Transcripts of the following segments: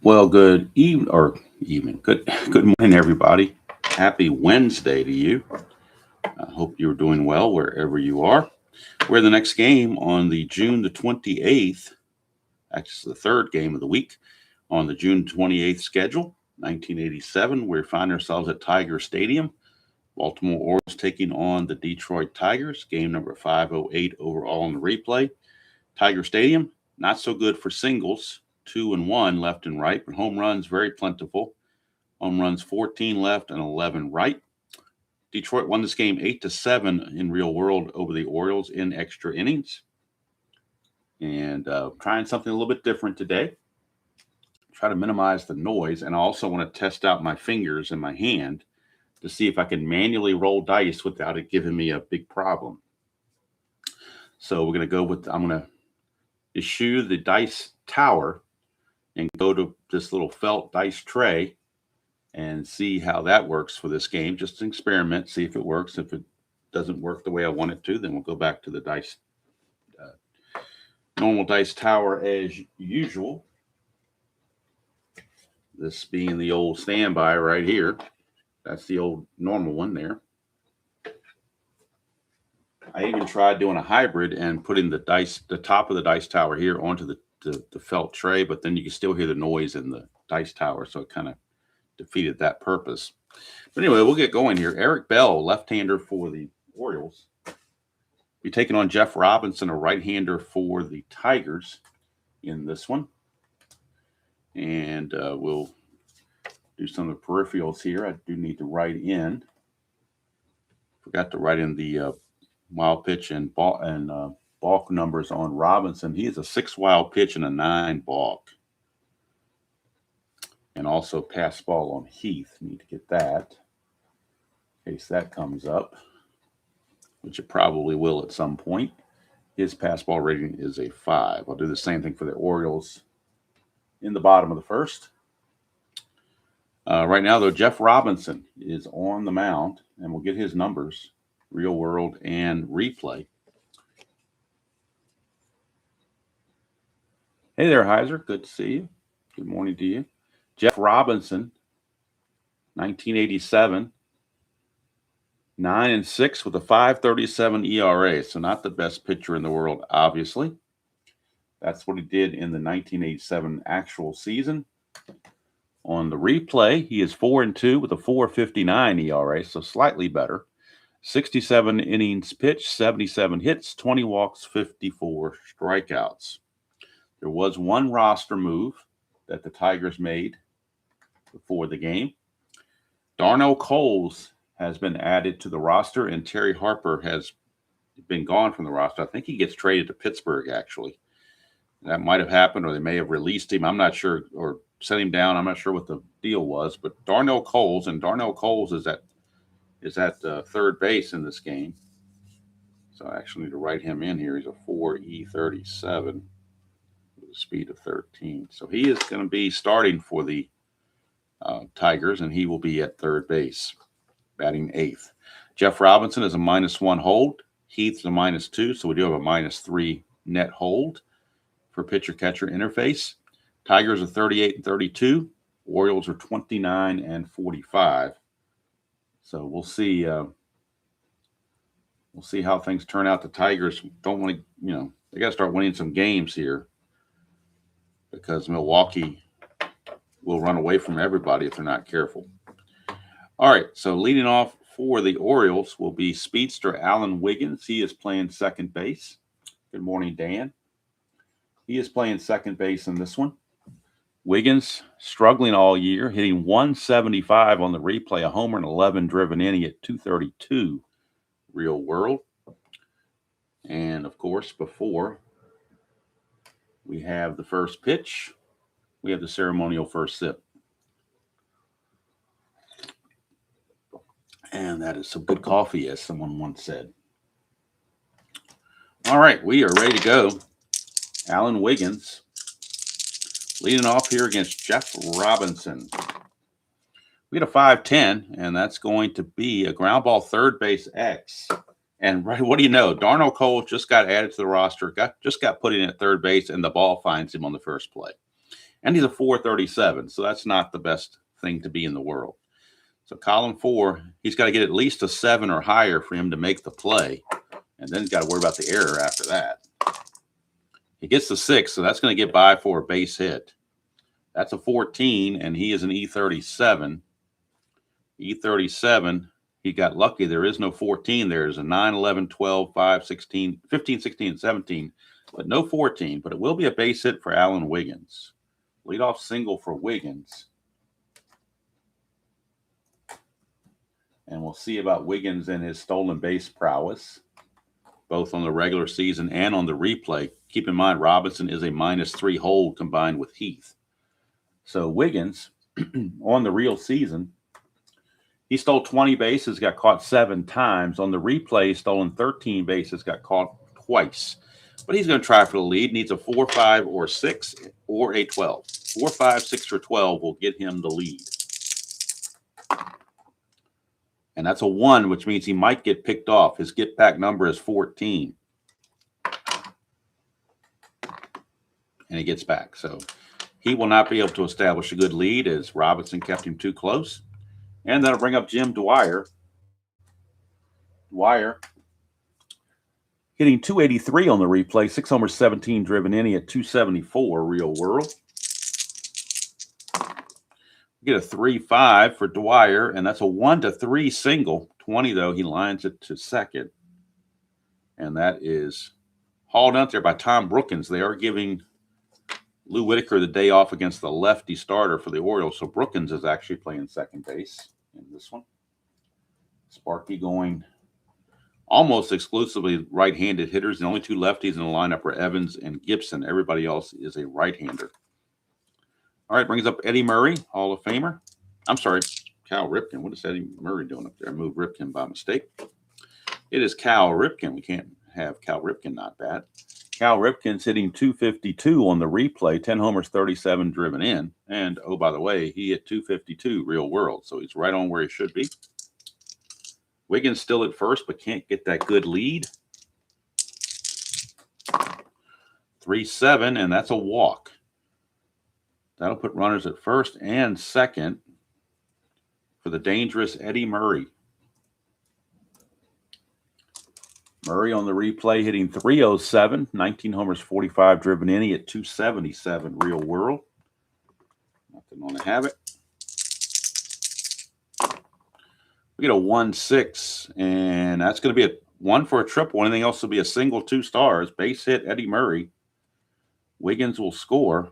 Well, good morning, everybody. Happy Wednesday to you. I hope you're doing well wherever you are. We're the next game on the June the 28th, actually the third game of the week on the June 28th schedule, 1987. We find ourselves at Tiger Stadium. Baltimore Orioles taking on the Detroit Tigers, game number 508 overall in the replay. Tiger Stadium, not so good for singles, 2-1 left and right, but home runs very plentiful. Home runs 14 left and 11 right. Detroit won this game 8-7 in real world over the Orioles in extra innings. And trying something a little bit different today. Try to minimize the noise. And I also want to test out my fingers and my hand to see if I can manually roll dice without it giving me a big problem. So we're going to go with, I'm going to eschew the dice tower and go to this little felt dice tray and see how that works for this game. Just an experiment, see if it works. If it doesn't work the way I want it to, then we'll go back to the dice, normal dice tower as usual. This being the old standby right here. That's the old normal one there. I even tried doing a hybrid and putting the top of the dice tower here onto the felt tray, but then you can still hear the noise in the dice tower, so it kind of defeated that purpose. But anyway, we'll get going here. Eric Bell, left-hander for the Orioles, be taking on Jeff Robinson, a right-hander for the Tigers in this one. And we'll do some of the peripherals here. I do need to write in. Forgot to write in the wild pitch and balk numbers on Robinson. He is a 6 wild pitch and a 9 balk. And also pass ball on Heath. Need to get that in case that comes up, which it probably will at some point. His pass ball rating is a 5. I'll do the same thing for the Orioles in the bottom of the first. Right now, though, Jeff Robinson is on the mound, and we'll get his numbers, real world and replay. Hey there, Heiser. Good to see you. Good morning to you. Jeff Robinson, 1987, 9-6 with a 5.37 ERA. So not the best pitcher in the world, obviously. That's what he did in the 1987 actual season. On the replay, he is 4-2 with a 4.59 ERA, so slightly better. 67 innings pitched, 77 hits, 20 walks, 54 strikeouts. There was one roster move that the Tigers made before the game. Darnell Coles has been added to the roster, and Terry Harper has been gone from the roster. I think he gets traded to Pittsburgh, actually. That might have happened, or they may have released him. I'm not sure, or set him down. I'm not sure what the deal was, but Darnell Coles is at third base in this game. So I actually need to write him in here. He's a 4.37 with a speed of 13. So he is going to be starting for the Tigers, and he will be at third base, batting 8th. Jeff Robinson is a -1 hold. Heath's a -2, so we do have a -3 net hold for pitcher-catcher interface. Tigers are 38-32. Orioles are 29-45. So we'll see. We'll see how things turn out. The Tigers don't want to, they got to start winning some games here because Milwaukee will run away from everybody if they're not careful. All right, so leading off for the Orioles will be speedster Alan Wiggins. He is playing second base. Good morning, Dan. He is playing second base in this one. Wiggins struggling all year, hitting 175 on the replay, a homer and 11 driven inning at 232 real world. And, of course, before we have the first pitch, we have the ceremonial first sip. And that is some good coffee, as someone once said. All right, we are ready to go. Alan Wiggins leading off here against Jeff Robinson. We get a 5-10, and that's going to be a ground ball third base X. And right, what do you know? Darnell Cole just got added to the roster, just got put in at third base, and the ball finds him on the first play. And he's a 437, so that's not the best thing to be in the world. So column 4, he's got to get at least a 7 or higher for him to make the play. And then he's got to worry about the error after that. He gets the 6, so that's going to get by for a base hit. That's a 14, and he is an E37. E37, he got lucky. There is no 14. There's a 9, 11, 12, 5, 16, 15, 16, and 17, but no 14. But it will be a base hit for Alan Wiggins. Leadoff single for Wiggins. And we'll see about Wiggins and his stolen base prowess, both on the regular season and on the replay. Keep in mind, Robinson is a -3 hold combined with Heath. So Wiggins, on the real season, he stole 20 bases, got caught 7 times. On the replay, stolen 13 bases, got caught twice. But he's going to try for the lead. Needs a 4, 5, or 6, or a 12. 4, 5, 6, or 12 will get him the lead. And that's a 1, which means he might get picked off. His get-back number is 14. And he gets back. So he will not be able to establish a good lead as Robinson kept him too close. And that'll bring up Jim Dwyer. Dwyer hitting 283 on the replay, 6 homers, 17 driven in. He at 274 real world. Get a 3-5 for Dwyer, and that's a 1-3 single. 20, though, he lines it to second. And that is hauled out there by Tom Brookins. They are giving Lou Whitaker the day off against the lefty starter for the Orioles. So Brookins is actually playing second base in this one. Sparky going almost exclusively right-handed hitters. The only 2 lefties in the lineup are Evans and Gibson. Everybody else is a right-hander. All right, brings up Eddie Murray, Hall of Famer. I'm sorry, Cal Ripken. What is Eddie Murray doing up there? I moved Ripken by mistake. It is Cal Ripken. We can't have Cal Ripken not bat. Cal Ripken's hitting 252 on the replay, 10 homers, 37 driven in. And, oh, by the way, he hit 252 real world, so he's right on where he should be. Wiggins still at first, but can't get that good lead. 3-7, and that's a walk. That'll put runners at first and second for the dangerous Eddie Murray. Murray on the replay hitting 307, 19 homers, 45 driven in. He at 277 real world. Nothing on to have it. We get a 1-6, and that's going to be a 1 for a triple. Anything else will be a single, 2 stars. Base hit Eddie Murray. Wiggins will score.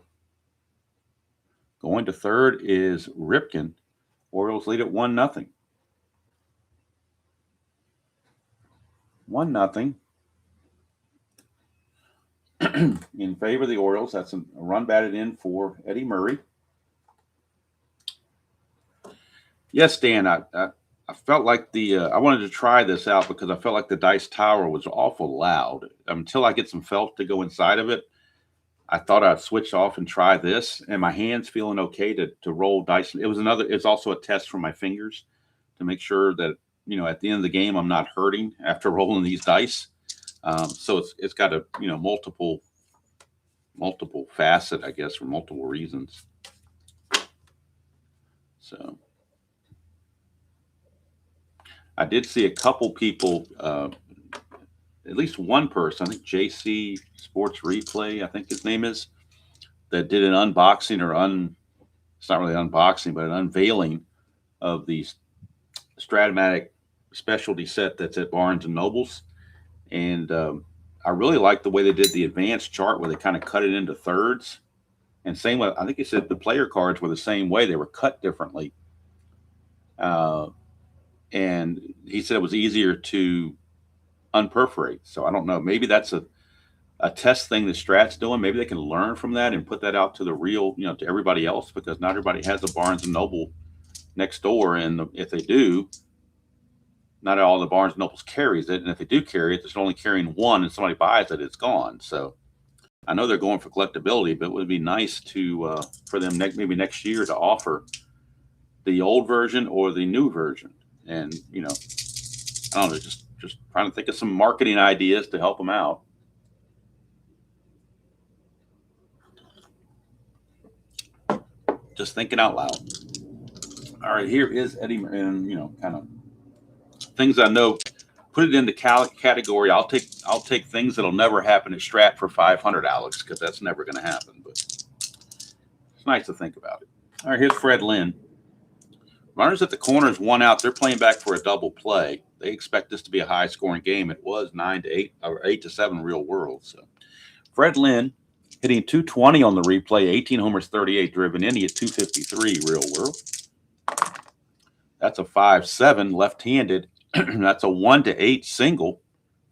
Going to third is Ripken. Orioles lead at 1-0. 1-0 in favor of the Orioles. That's a run batted in for Eddie Murray. Yes, Dan, I felt like I wanted to try this out because I felt like the dice tower was awful loud. Until I get some felt to go inside of it, I thought I'd switch off and try this, and my hand's feeling okay to roll dice. It's also a test for my fingers to make sure that, at the end of the game, I'm not hurting after rolling these dice. So it's got a, multiple facet, I guess, for multiple reasons. So I did see a couple people, at least one person, I think JC Sports Replay, I think his name is, that did an unboxing it's not really unboxing, but an unveiling of the Strat-O-Matic specialty set that's at Barnes & Nobles. And I really like the way they did the advanced chart where they kind of cut it into thirds. And same way, I think he said the player cards were the same way. They were cut differently. And he said it was easier to unperforate. So I don't know. Maybe that's a test thing that Strat's doing. Maybe they can learn from that and put that out to the real, to everybody else, because not everybody has a Barnes & Noble next door. And if they do, not all the Barnes & Nobles carries it. And if they do carry it, they're only carrying one and somebody buys it, it's gone. So I know they're going for collectability, but it would be nice to for them maybe next year to offer the old version or the new version. And, I don't know, just trying to think of some marketing ideas to help them out. Just thinking out loud. All right, here is Eddie, and kind of things I know. Put it into category. I'll take things that'll never happen at Strat for 500, Alex, because that's never going to happen. But it's nice to think about it. All right, here's Fred Lynn. Runners at the corners, 1 out. They're playing back for a double play. They expect this to be a high-scoring game. It was 9-8 or 8-7 real world. So Fred Lynn hitting 220 on the replay, 18 homers, 38 driven in. He hit 253 real world. That's a 5-7 left-handed. That's a 1-8 single.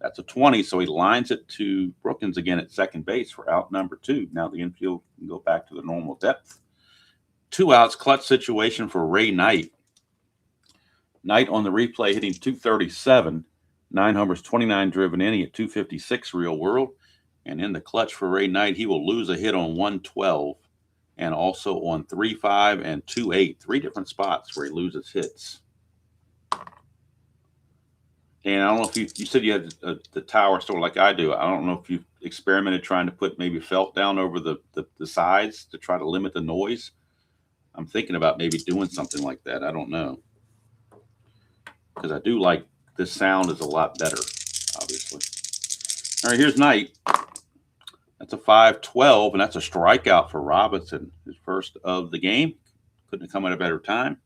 That's a 20. So he lines it to Brookins again at second base for out number 2. Now the infield can go back to the normal depth. 2 outs, clutch situation for Ray Knight. Knight on the replay hitting 237, 9 homers, 29 driven in. He at 256 real world. And in the clutch for Ray Knight, he will lose a hit on 112 and also on 3-5 and 2-8. 3 different spots where he loses hits. And I don't know if you said you had the tower store like I do. I don't know if you've experimented trying to put maybe felt down over the sides to try to limit the noise. I'm thinking about maybe doing something like that. I don't know. Because I do like this sound is a lot better, obviously. All right, here's Knight. That's a 5-12, and that's a strikeout for Robinson, his first of the game. Couldn't have come at a better time.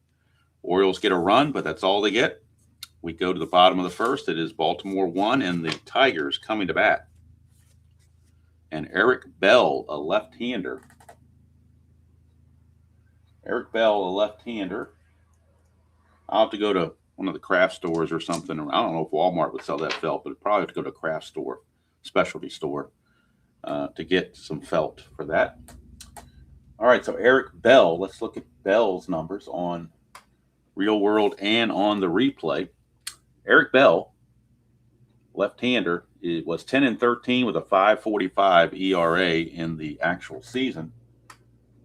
Orioles get a run, but that's all they get. We go to the bottom of the first. It is Baltimore 1 and the Tigers coming to bat. And Eric Bell, a left-hander. Eric Bell, a left-hander. I'll have to go to one of the craft stores or something. I don't know if Walmart would sell that felt, but probably have to go to a craft store, specialty store, to get some felt for that. All right, so Eric Bell. Let's look at Bell's numbers on real world and on the replay. Eric Bell, left-hander, it was 10-13 with a 5.45 ERA in the actual season.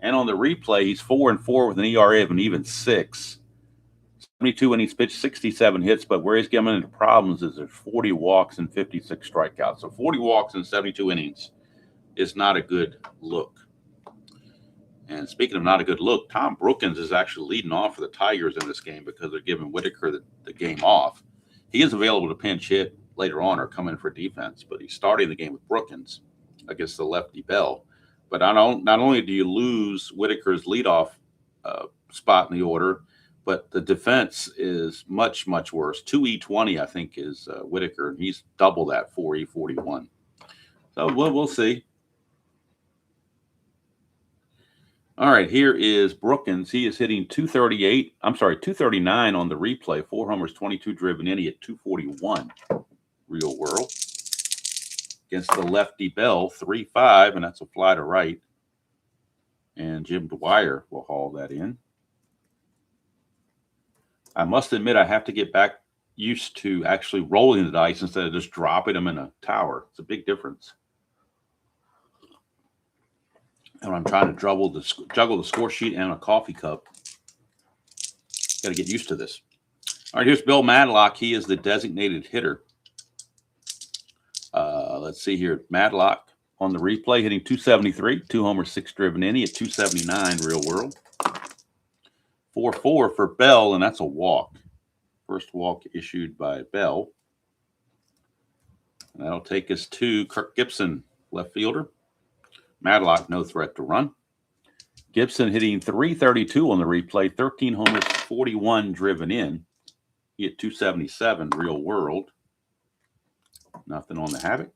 And on the replay, he's 4-4 with an ERA of an even 6. 72 innings pitched, 67 hits, but where he's getting into problems is there's 40 walks and 56 strikeouts. So 40 walks in 72 innings is not a good look. And speaking of not a good look, Tom Brookins is actually leading off for the Tigers in this game because they're giving Whitaker the game off. He is available to pinch hit later on or come in for defense, but he's starting the game with Brookins against the lefty Bell. But not only do you lose Whitaker's leadoff spot in the order, but the defense is much, much worse. 2E20, I think, is Whitaker, and he's double that, 4E41. So we'll see. All right, here is Brookins. He is hitting 239 on the replay. 4 homers, 22 driven in. He at 241 real world. Against the lefty Bell, 3-5, and that's a fly to right. And Jim Dwyer will haul that in. I must admit I have to get back used to actually rolling the dice instead of just dropping them in a tower. It's a big difference. And I'm trying to juggle the score sheet and a coffee cup. Got to get used to this. All right, here's Bill Madlock. He is the designated hitter. Let's see here. Madlock on the replay hitting 273, 2 homers, 6 driven in. He at 279 real world. 4-4 for Bell, and that's a walk. First walk issued by Bell. And that'll take us to Kirk Gibson, left fielder. Madlock, no threat to run. Gibson hitting 332 on the replay, 13 homers, 41 driven in. He at 277 real world. Nothing on the Havoc.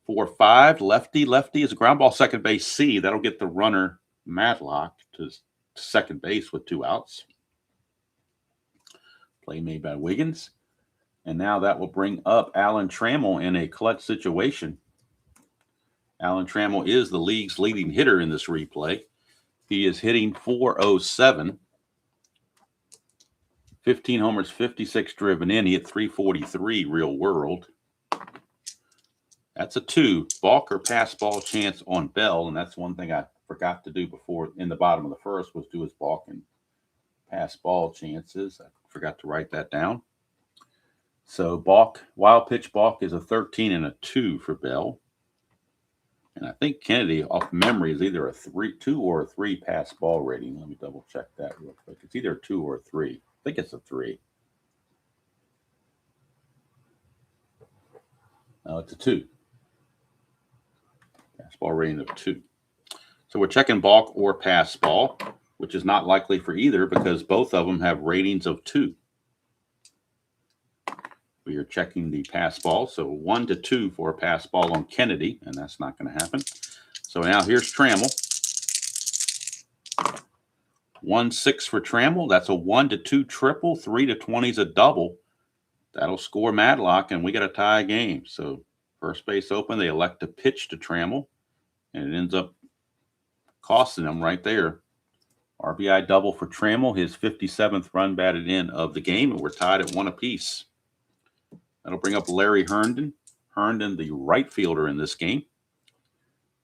4-5, lefty is a ground ball second base C. That'll get the runner Madlock to second base with 2 outs. Play made by Wiggins. And now that will bring up Alan Trammell in a clutch situation. Alan Trammell is the league's leading hitter in this replay. He is hitting 407. 15 homers, 56 driven in. He hit 343 real world. That's a 2. Balk or pass ball chance on Bell, and that's one thing I forgot to do before in the bottom of the first was do his balk and pass ball chances. I forgot to write that down. So balk, wild pitch balk is a 13 and a 2 for Bell. And I think Kennedy, off memory, is either a 2 or a 3 pass ball rating. Let me double check that real quick. It's either a 2 or a 3. I think it's a 3. No, it's a 2. Pass ball rating of 2. So we're checking balk or pass ball, which is not likely for either because both of them have ratings of 2. We are checking the pass ball. So 1 to 2 for a pass ball on Kennedy, and that's not going to happen. So now here's Trammell. 1-6 for Trammell. That's a 1 to 2 triple. 3 to 20 is a double. That'll score Matlock, and we got a tie game. So first base open. They elect to pitch to Trammell, and it ends up costing them right there. RBI double for Trammell, his 57th run batted in of the game, and we're tied at 1 apiece. That'll bring up Larry Herndon. Herndon, the right fielder in this game.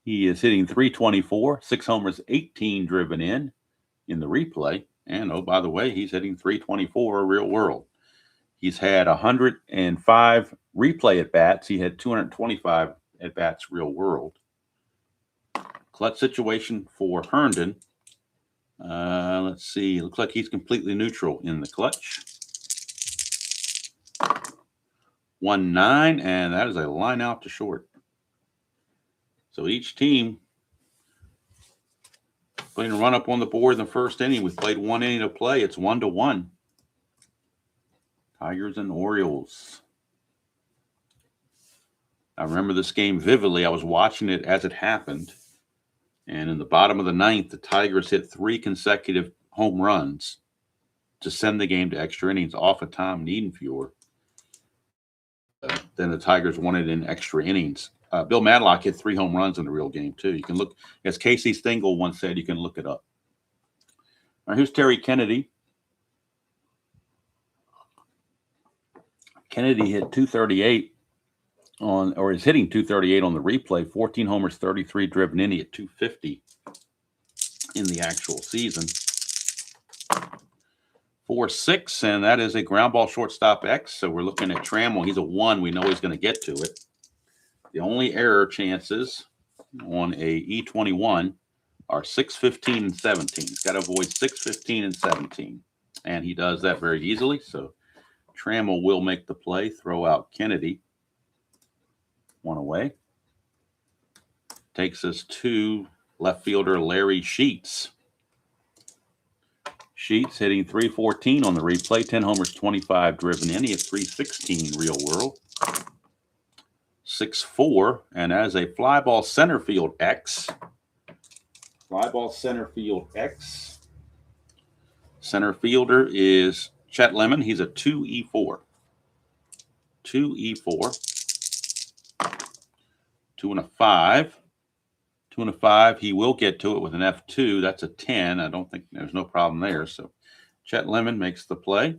He is hitting .324, 6 homers, 18 driven in the replay. And, oh, by the way, he's hitting .324 real world. He's had 105 replay at-bats. He had 225 at-bats real world. Clutch situation for Herndon. Let's see. Looks like he's completely neutral in the clutch. 1-9, and that is a line out to short. So each team putting a run up on the board in the first inning. We played 1 inning to play. It's 1-1. Tigers and Orioles. I remember this game vividly. I was watching it as it happened. And in the bottom of the 9th, the Tigers hit 3 consecutive home runs to send the game to extra innings off of Tom Niedenfuhr. Then the Tigers won it in extra innings. Bill Madlock hit 3 home runs in the real game, too. You can look, as Casey Stengel once said, you can look it up. All right, here's Terry Kennedy. Kennedy hit .238 is hitting .238 on the replay. 14 homers, 33 driven in. He hit .250 in the actual season. 4-6, and that is a ground ball shortstop X. So we're looking at Trammell. He's a 1. We know he's going to get to it. The only error chances on a E21 are 6, 15, and 17. He's got to avoid 6, 15, and 17. And he does that very easily. So Trammell will make the play, throw out Kennedy. 1 away. Takes us to left fielder Larry Sheets. Sheets hitting .314 on the replay, 10 homers, 25 driven in. He hit .316 real world. 6-4, and as a fly ball center field X. Fly ball center field X. Center fielder is Chet Lemon. He's a 2E4. 2E4. 2 and a 5. 2 and a 5. He will get to it with an F2. That's a 10. I don't think there's no problem there. So Chet Lemon makes the play.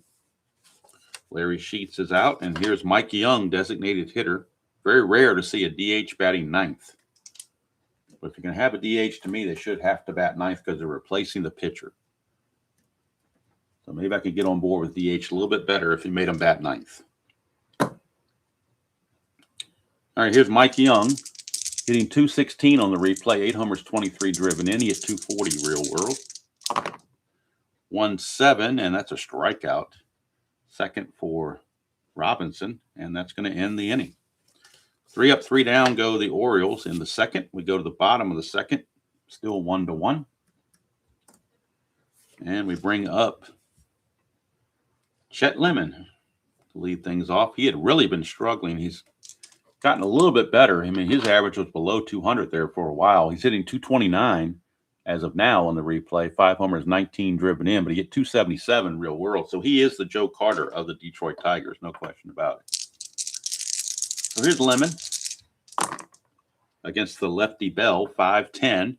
Larry Sheets is out. And here's Mike Young, designated hitter. Very rare to see a DH batting 9th. But if you're going to have a DH, to me, they should have to bat 9th because they're replacing the pitcher. So maybe I could get on board with DH a little bit better if you made him bat 9th. All right, here's Mike Young. Hitting .216 on the replay, 8 homers, 23 driven in. He hit .240 real world. 1-7, and that's a strikeout. Second for Robinson, and that's going to end the inning. 3 up, 3 down go the Orioles in the second. We go to the bottom of the second, still 1-1. And we bring up Chet Lemon to lead things off. He had really been struggling. He's gotten a little bit better. I mean, his average was below 200 there for a while. He's hitting .229 as of now on the replay. 5 homers, 19 driven in, but he hit .277 real world. So he is the Joe Carter of the Detroit Tigers, no question about it. So here's Lemon against the lefty Bell, 5-10.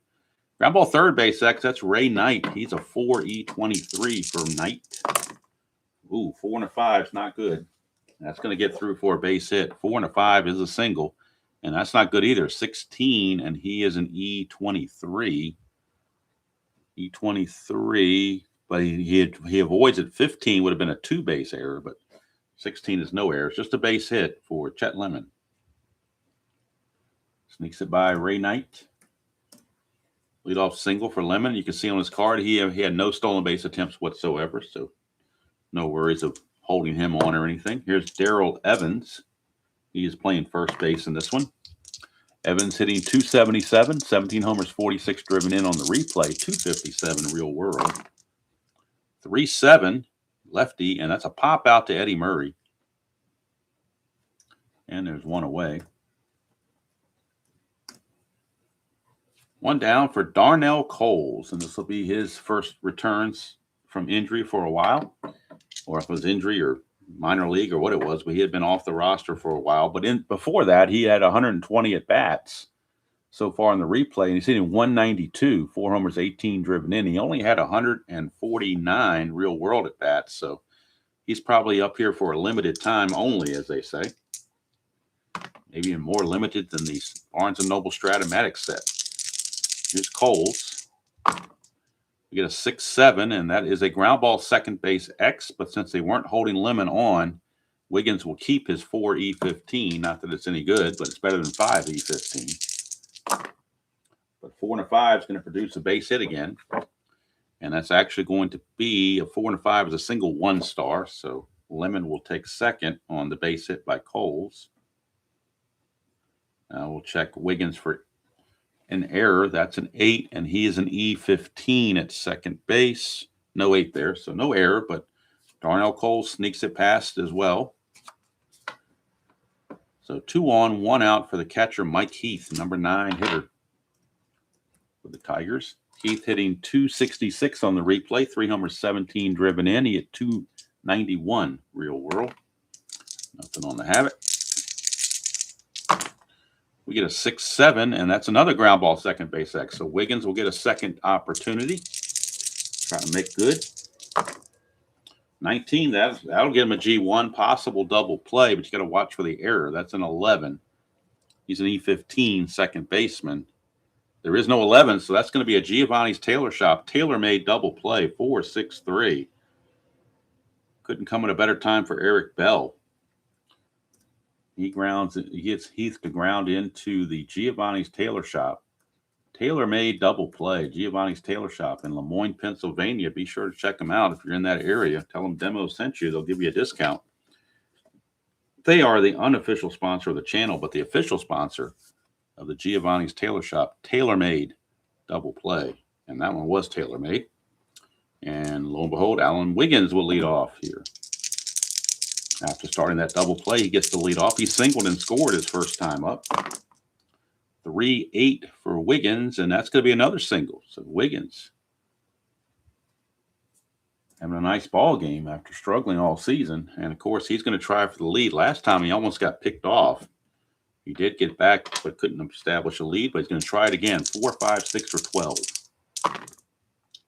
Ground ball third base X, that's Ray Knight. He's a 4E23 for Knight. Ooh, 4 and a 5 is not good. That's going to get through for a base hit. 4 and a 5 is a single, and that's not good either. 16, and he is an E23. E23, but he avoids it. 15 would have been a 2-base error, but 16 is no error. It's just a base hit for Chet Lemon. Sneaks it by Ray Knight. Leadoff single for Lemon. You can see on his card he had no stolen base attempts whatsoever, so no worries of holding him on or anything. Here's Darrell Evans. He is playing first base in this one. Evans hitting 277, 17 homers, 46 driven in on the replay, 257 real world. 3-7 lefty, and that's a pop out to Eddie Murray. And there's one away. One down for Darnell Coles, and this will be his first returns from injury for a while, or if it was injury or minor league or what it was, but he had been off the roster for a while. But before that, he had 120 at-bats so far in the replay, and he's hitting 192, 4 homers, 18 driven in. He only had 149 real-world at-bats, so he's probably up here for a limited time only, as they say. Maybe even more limited than the Barnes & Noble Strat-O-Matic set. Here's Coles. We get a 6-7, and that is a ground ball second base X, but since they weren't holding Lemon on, Wiggins will keep his 4E15. Not that it's any good, but it's better than 5E15. But 4 and a 5 is going to produce a base hit again, and that's actually going to be a 4 and a 5 is a single 1-star, so Lemon will take second on the base hit by Coles. Now we'll check Wiggins for an error. That's an 8, and he is an E15 at second base. No 8 there, so no error, but Darnell Coles sneaks it past as well. So 2 on, 1 out for the catcher, Mike Heath, number 9 hitter for the Tigers. Heath hitting 266 on the replay, 3 homers, 17 driven in. He hit 291 real world. Nothing on the habit. We get a 6-7, and that's another ground ball second base X. So Wiggins will get a second opportunity. Try to make good. 19, that'll get him a G1, possible double play, but you got to watch for the error. That's an 11. He's an E15 second baseman. There is no 11, so that's going to be a Giovanni's Tailor Shop tailor-made double play, 4-6-3. Couldn't come at a better time for Eric Bell. He gets Heath to ground into the Giovanni's Tailor Shop. Tailor-made double play, Giovanni's Tailor Shop in Lemoyne, Pennsylvania. Be sure to check them out if you're in that area. Tell them Demo sent you. They'll give you a discount. They are the unofficial sponsor of the channel, but the official sponsor of the Giovanni's Tailor Shop, tailor-made double play. And that one was tailor-made. And lo and behold, Alan Wiggins will lead off here. After starting that double play, he gets the lead off. He singled and scored his first time up. 3-8 for Wiggins, and that's going to be another single. So Wiggins having a nice ball game after struggling all season. And, of course, he's going to try for the lead. Last time he almost got picked off. He did get back but couldn't establish a lead, but he's going to try it again. 4, 5, 6, or 12.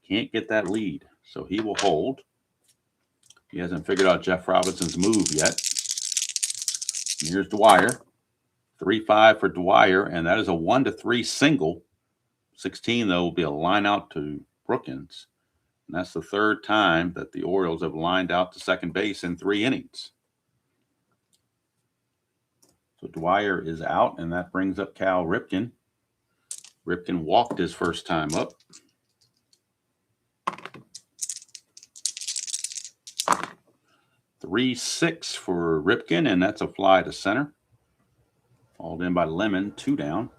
Can't get that lead, so he will hold. He hasn't figured out Jeff Robinson's move yet. And here's Dwyer. 3-5 for Dwyer, and that is a 1-3 single. 16, though, will be a line out to Brookins. And that's the third time that the Orioles have lined out to second base in 3 innings. So Dwyer is out, and that brings up Cal Ripken. Ripken walked his first time up. 3-6 for Ripken, and that's a fly to center. Hauled in by Lemon, 2 down.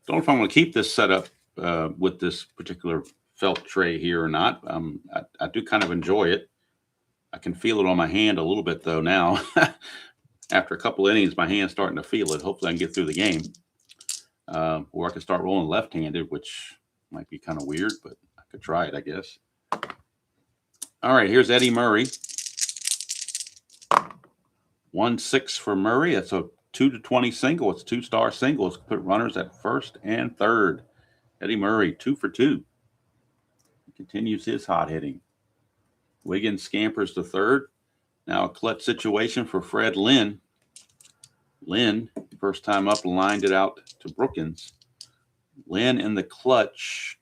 Don't know if I'm going to keep this setup with this particular felt tray here or not. I do kind of enjoy it. I can feel it on my hand a little bit, though, now. After a couple innings, my hand's starting to feel it. Hopefully I can get through the game. Or I can start rolling left-handed, which might be kind of weird, but I could try it, I guess. All right, here's Eddie Murray. 1-6 for Murray. That's a 2-20 single. It's 2-star singles. Put runners at first and third. Eddie Murray, 2 for 2. He continues his hot hitting. Wiggins scampers to third. Now a clutch situation for Fred Lynn. Lynn, first time up, lined it out to Brookins. Lynn in the clutch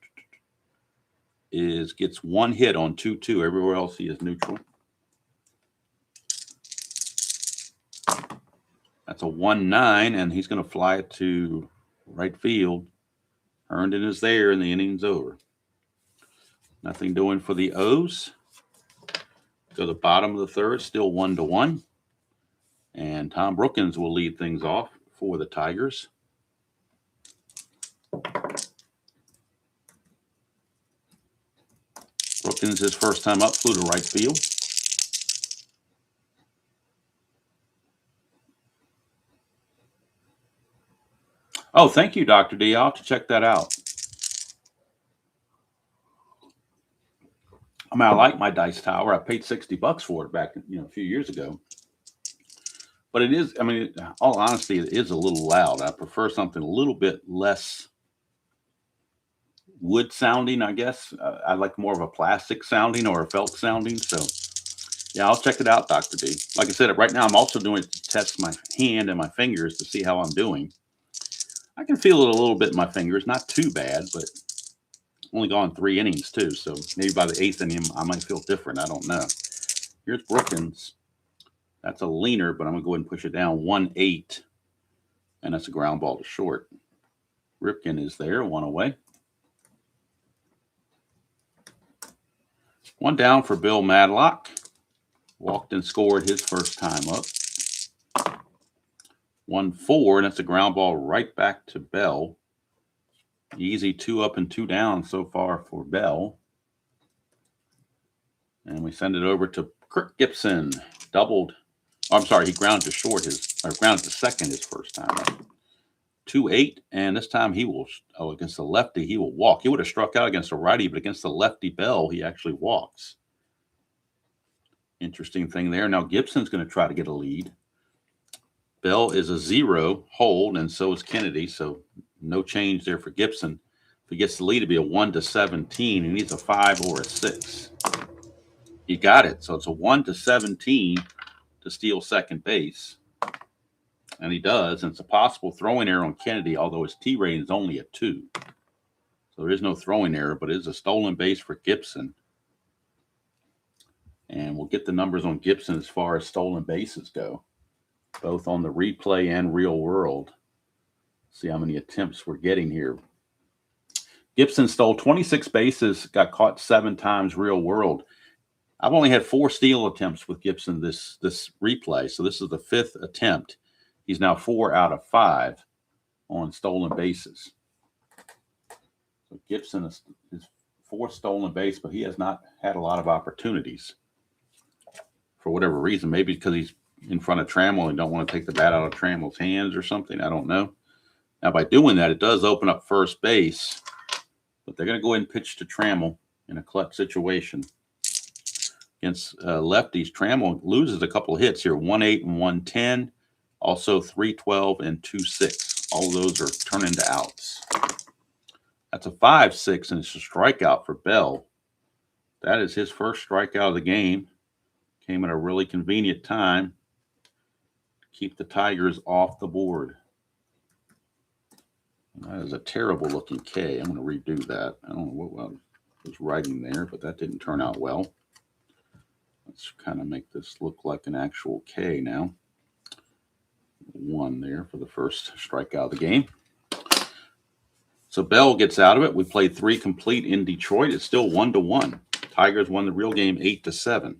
gets 1 hit on 2-2. Everywhere else he is neutral. That's a 1-9, and he's going to fly it to right field. Herndon is there, and the inning's over. Nothing doing for the O's. Go to the bottom of the third, still 1-1. And Tom Brookins will lead things off for the Tigers. Brookins, his first time up, flew to right field. Oh, thank you, Dr. D. I'll have to check that out. I mean, I like my dice tower. I paid $60 for it back, a few years ago. But it is, I mean, in all honesty, it is a little loud. I prefer something a little bit less wood sounding, I guess. I like more of a plastic sounding or a felt sounding. So, yeah, I'll check it out, Dr. D. Like I said, right now I'm also doing it to test my hand and my fingers to see how I'm doing. I can feel it a little bit in my fingers. Not too bad, but only gone 3 innings, too. So maybe by the 8th inning, I might feel different. I don't know. Here's Brookins. That's a leaner, but I'm going to go ahead and push it down 1-8. And that's a ground ball to short. Ripken is there, 1 away. 1 down for Bill Madlock. Walked and scored his first time up. 1-4, and that's a ground ball right back to Bell. Easy 2 up and 2 down so far for Bell. And we send it over to Kirk Gibson. Doubled. Oh, I'm sorry, he grounded to short grounded to second his first time up. 2-8, and this time he will, against the lefty, he will walk. He would have struck out against a righty, but against the lefty Bell, he actually walks. Interesting thing there. Now Gibson's going to try to get a lead. Bell is a 0 hold, and so is Kennedy, so no change there for Gibson. If he gets the lead, it'll be a 1-17. He needs a 5 or a 6. He got it, so it's a 1-17 to steal second base. And he does, and it's a possible throwing error on Kennedy, although his T rating is only a 2. So there is no throwing error, but it is a stolen base for Gibson. And we'll get the numbers on Gibson as far as stolen bases go, both on the replay and real world. See how many attempts we're getting here. Gibson stole 26 bases, got caught 7 times real world. I've only had 4 steal attempts with Gibson this replay, so this is the 5th attempt. He's now 4 out of 5 on stolen bases. So Gibson is 4th stolen base, but he has not had a lot of opportunities for whatever reason. Maybe because he's in front of Trammell and don't want to take the bat out of Trammell's hands or something. I don't know. Now, by doing that, it does open up first base, but they're going to go ahead and pitch to Trammell in a clutch situation. Against lefties, Trammell loses a couple of hits here, 1-8 and 1-10. Also 3-12 and 2-6. All of those are turned into outs. That's a 5-6, and it's a strikeout for Bell. That is his first strikeout of the game. Came at a really convenient time. Keep the Tigers off the board. That is a terrible looking K. I'm going to redo that. I don't know what I was writing there, but that didn't turn out well. Let's kind of make this look like an actual K now. 1 there for the first strikeout of the game. So Bell gets out of it. We played 3 complete in Detroit. It's still 1-1. Tigers won the real game 8-7.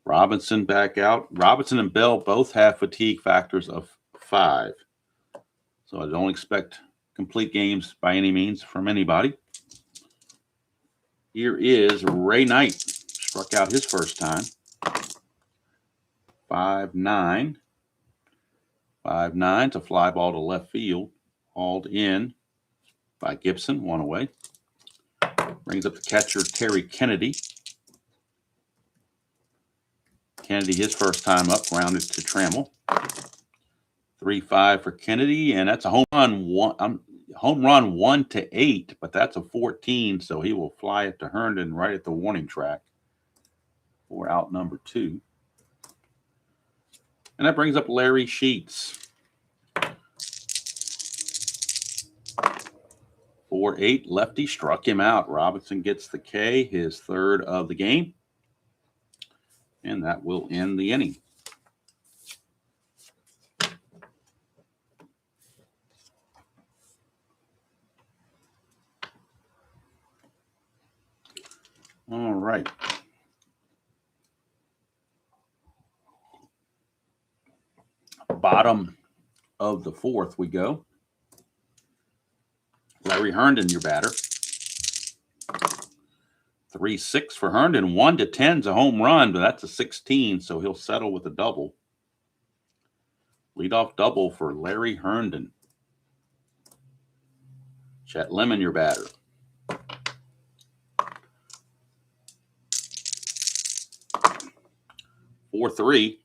Robinson back out. Robinson and Bell both have fatigue factors of 5. So I don't expect complete games by any means from anybody. Here is Ray Knight. Struck out his first time. 5-9. 5-9 to fly ball to left field. Hauled in by Gibson. 1 away. Brings up the catcher, Terry Kennedy. Kennedy, his first time up, grounded to Trammell. 3-5 for Kennedy, and that's a home run. Home run 1-8, but that's a 14, so he will fly it to Herndon right at the warning track for out number 2. And that brings up Larry Sheets. 4-8, lefty struck him out. Robinson gets the K, his 3rd of the game. And that will end the inning. Bottom of the fourth we go. Larry Herndon, your batter. 3-6 for Herndon. 1-10's a home run, but that's a 16, so he'll settle with a double. Leadoff double for Larry Herndon. Chet Lemon, your batter. 4-3.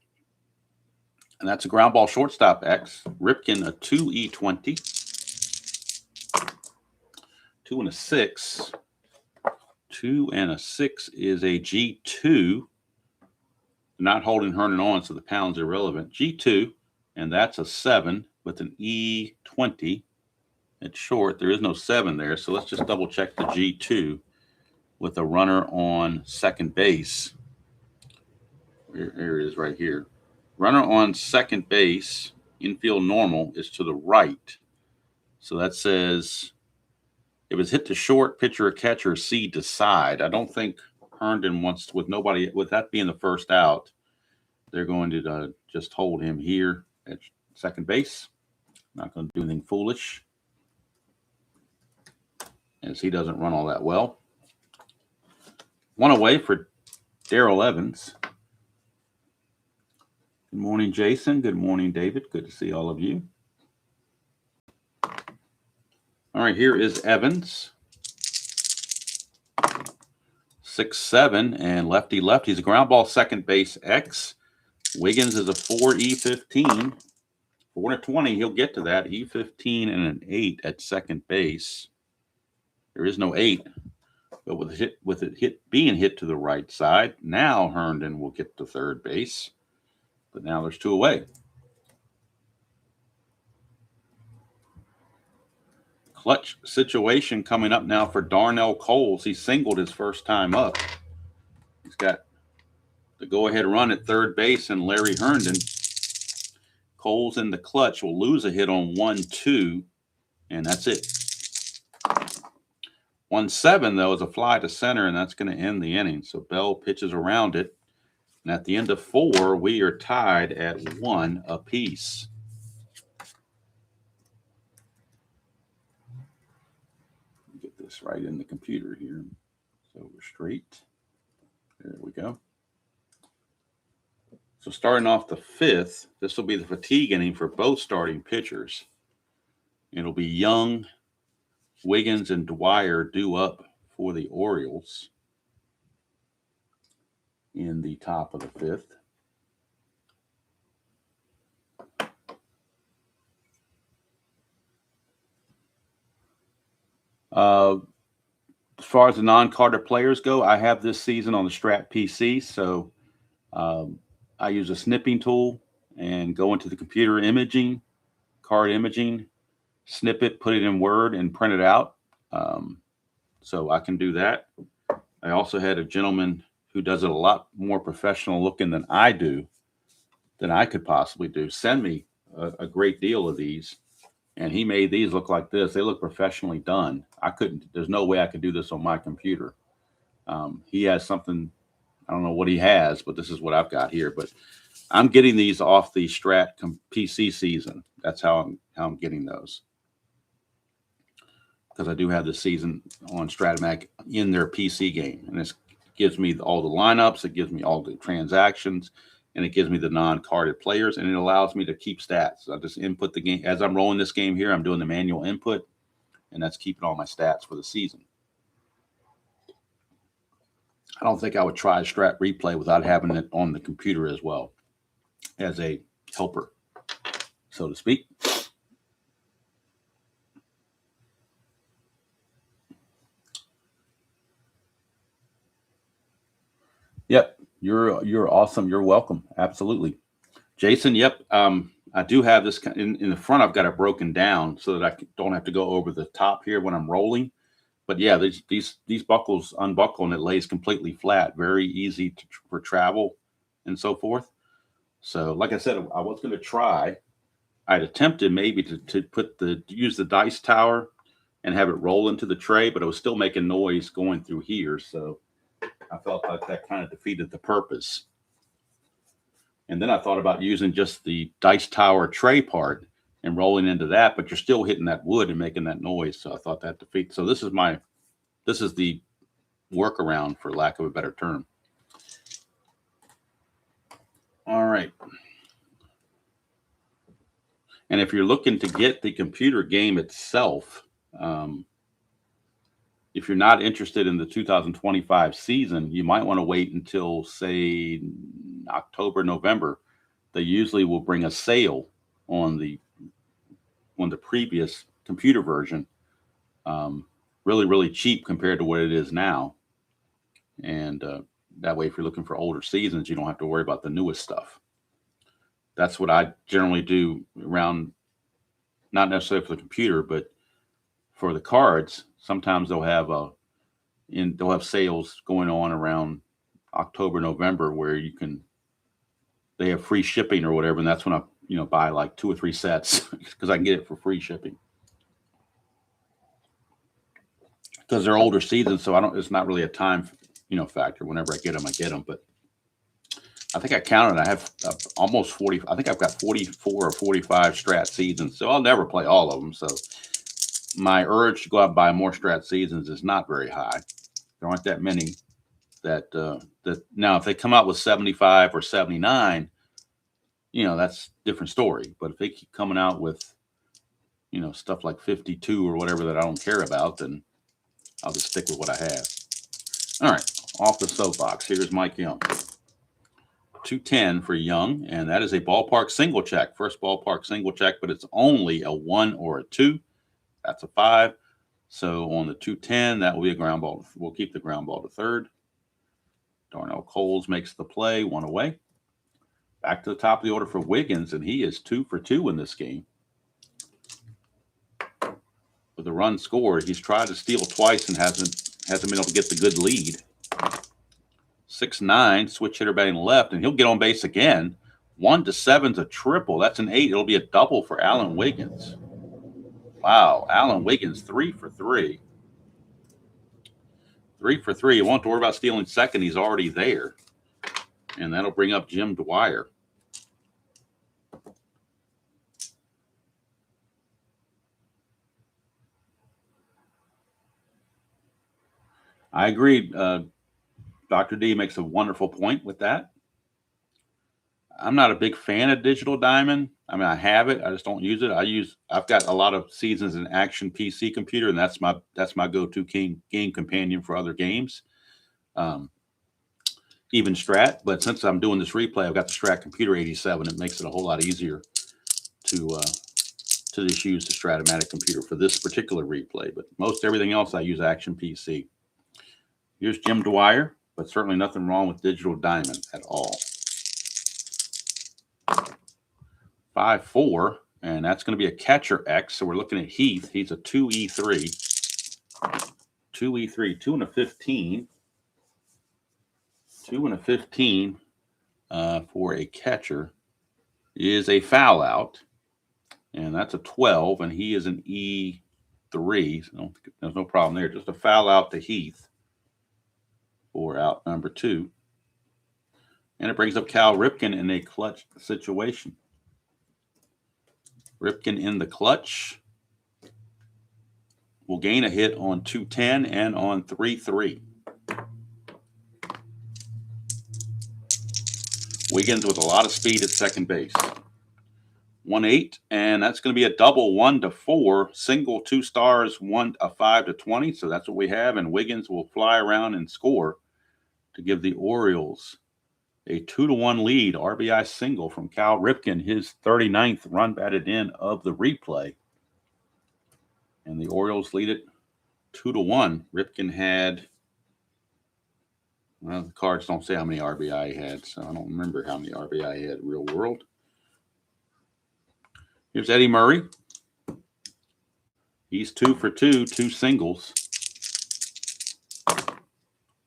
And that's a ground ball shortstop X. Ripken, a 2E20. 2 and a 6. 2 and a 6 is a G2. Not holding Herndon on, so the pound's irrelevant. G2, and that's a 7 with an E20. It's short. There is no 7 there, so let's just double check the G2 with a runner on second base. Here it is right here. Runner on second base, infield normal, is to the right. So that says if it's hit to short, pitcher or catcher, C decide. I don't think Herndon wants to, with that being the first out, they're going to just hold him here at second base. Not going to do anything foolish, as he doesn't run all that well. One away for Darrell Evans. Good morning, Jason. Good morning, David. Good to see all of you. All right, here is Evans. 6-7 and lefty. He's a ground ball second base X. Wiggins is a 4E15. 4-20, he'll get to that. E15 and an 8 at second base. There is no 8, but with it being hit to the right side, now Herndon will get to third base. But now there's 2 away. Clutch situation coming up now for Darnell Coles. He singled his first time up. He's got the go-ahead run at third base, and Larry Herndon. Coles in the clutch will lose a hit on 1-2, and that's it. 1-7, though, is a fly to center, and that's going to end the inning. So Bell pitches around it. And at the end of 4, we are tied at 1 apiece. Get this right in the computer here. So we're straight. There we go. So starting off the 5th, this will be the fatigue inning for both starting pitchers. It'll be Young, Wiggins, and Dwyer due up for the Orioles in the top of the 5th. As far as the non-Carter players go, I have this season on the Strat PC, so I use a snipping tool and go into the computer imaging, card imaging, snip it, put it in Word, and print it out. So I can do that. I also had a gentleman who does it a lot more professional looking than I do, than I could possibly do, send me a great deal of these. And he made these look like this. They look professionally done. There's no way I could do this on my computer. He has something, I don't know what he has, but this is what I've got here. But I'm getting these off the Strat PC season. That's how I'm getting those. Because I do have the season on Strat-O-Matic in their PC game. And this gives me all the lineups. It gives me all the transactions. And it gives me the non-carded players. And it allows me to keep stats. I just input the game. As I'm rolling this game here, I'm doing the manual input. And that's keeping all my stats for the season. I don't think I would try Strat Replay without having it on the computer as well as a helper, so to speak. Yep, you're awesome. You're welcome. Absolutely, Jason. Yep, I do have this in the front. I've got it broken down so that I don't have to go over the top here when I'm rolling. But yeah, these buckles unbuckle and it lays completely flat. Very easy for travel and so forth. So, like I said, I was going to try. I'd attempted maybe to use the dice tower and have it roll into the tray, but it was still making noise going through here. So I felt like that kind of defeated the purpose. And then I thought about using just the dice tower tray part and rolling into that, but you're still hitting that wood and making that noise. So I thought that defeats. So this is the workaround, for lack of a better term. All right. And if you're looking to get the computer game itself, if you're not interested in the 2025 season, you might want to wait until, say, October, November. They usually will bring a sale on the previous computer version, really, really cheap compared to what it is now. And that way, if you're looking for older seasons, you don't have to worry about the newest stuff. That's what I generally do around, not necessarily for the computer, but for the cards. Sometimes they'll have sales going on around October, November, where they have free shipping or whatever, and that's when I buy like 2 or 3 sets because I can get it for free shipping. Because they're older seasons, so it's not really a time factor. Whenever I get them, but I think I counted. I have almost 40. I think I've got 44 or 45 Strat seasons, so I'll never play all of them. So my urge to go out and buy more Strat seasons is not very high. There aren't that many that now if they come out with 75 or 79, that's a different story. But if they keep coming out with stuff like 52 or whatever that I don't care about, then I'll just stick with what I have. All right, off the soapbox. Here's Mike Young. 210 for Young, and that is a ballpark single check. First ballpark single check, but it's only a 1 or a 2. That's a 5. So on the 210, that will be a ground ball. We'll keep the ground ball to third. Darnell Coles makes the play, 1 away. Back to the top of the order for Wiggins, and he is 2 for 2 in this game. With a run scored, he's tried to steal twice and hasn't been able to get the good lead. 6-9, switch hitter batting left, and he'll get on base again. 1-7's a triple. That's an 8. It'll be a double for Alan Wiggins. Wow, Alan Wiggins 3 for 3. 3 for 3. You won't have to worry about stealing second. He's already there. And that'll bring up Jim Dwyer. I agree. Dr. D makes a wonderful point with that. I'm not a big fan of Digital Diamond. I mean, I have it. I just don't use it. I've got a lot of seasons in Action PC computer, and that's my go-to game companion for other games. Even Strat, but since I'm doing this replay, I've got the Strat Computer 87. It makes it a whole lot easier to just use the Strat-O-Matic computer for this particular replay. But most everything else, I use Action PC. Here's Jim Dwyer, but certainly nothing wrong with Digital Diamond at all. 5-4, and that's going to be a catcher X. So we're looking at Heath. He's a 2E3. 2E3, 2 and a 15. 2 and a 15 for a catcher is a foul out, and that's a 12, and he is an E3. So there's no problem there. Just a foul out to Heath for out number 2. And it brings up Cal Ripken in a clutch situation. Ripken in the clutch will gain a hit on 210 and on 3-3. Wiggins with a lot of speed at second base. 1-8, and that's going to be a double 1-4, single 2 stars, a 5-20. So that's what we have, and Wiggins will fly around and score to give the Orioles a 2-1 lead. RBI single from Cal Ripken, his 39th run batted in of the replay. And the Orioles lead it 2-1. Ripken had, well, the cards don't say how many RBI he had, so I don't remember how many RBI he had in real world. Here's Eddie Murray. He's 2 for 2, 2 singles.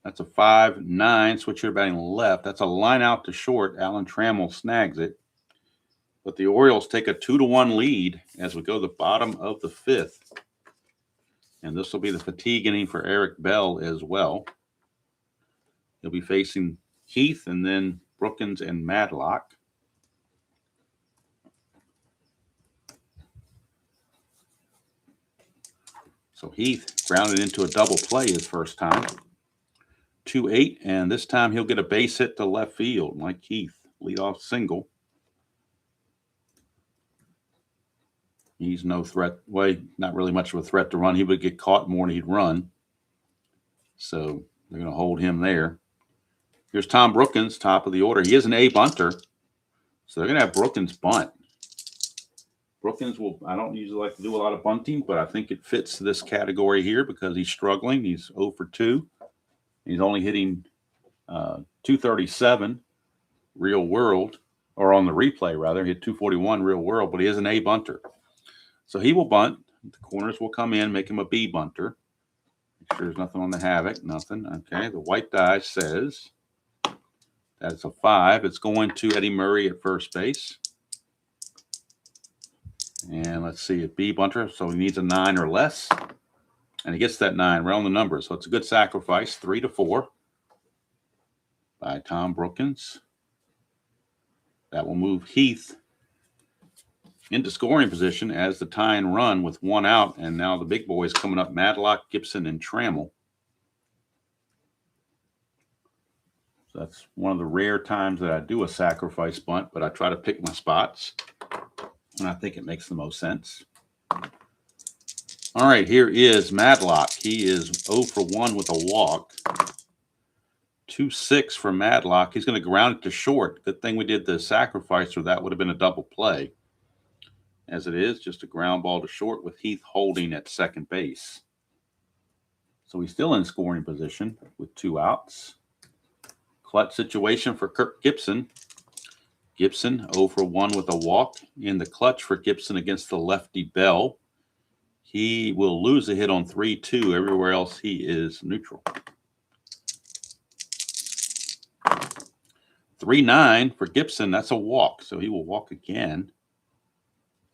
That's a 5-9, switch hitter batting left. That's a line out to short. Alan Trammell snags it. But the Orioles take a 2-1 lead as we go to the bottom of the 5th. And this will be the fatigue inning for Eric Bell as well. He'll be facing Heath and then Brookins and Madlock. So Heath grounded into a double play his first time. 2-8, and this time he'll get a base hit to left field. Mike Heath, leadoff single. He's no threat. Well, not really much of a threat to run. He would get caught more than he'd run. So they're going to hold him there. Here's Tom Brookins, top of the order. He is an A bunter. So they're going to have Brookins bunt. Brookins will, I don't usually like to do a lot of bunting, but I think it fits this category here because he's struggling. He's 0 for 2. He's only hitting 237 real world, or on the replay rather. He hit 241 real world, but he is an A bunter. So he will bunt. The corners will come in, make him a B bunter. Make sure there's nothing on the havoc. Nothing. Okay. The white die says that's a 5. It's going to Eddie Murray at first base. And let's see, a B bunter. So he needs a 9 or less. And he gets that 9 right on the number. So it's a good sacrifice. 3-4 by Tom Brookins. That will move Heath into scoring position as the tying run with 1 out. And now the big boys coming up, Madlock, Gibson, and Trammell. So that's one of the rare times that I do a sacrifice bunt, but I try to pick my spots. And I think it makes the most sense. All right, here is Madlock. He is 0 for 1 with a walk. 2-6 for Madlock. He's going to ground it to short. Good thing we did the sacrifice, or that would have been a double play. As it is, just a ground ball to short with Heath holding at second base. So he's still in scoring position with 2 outs. Clutch situation for Kirk Gibson. Gibson 0 for 1 with a walk. In the clutch for Gibson against the lefty Bell. He will lose a hit on 3-2. Everywhere else he is neutral. 3-9 for Gibson. That's a walk, so he will walk again.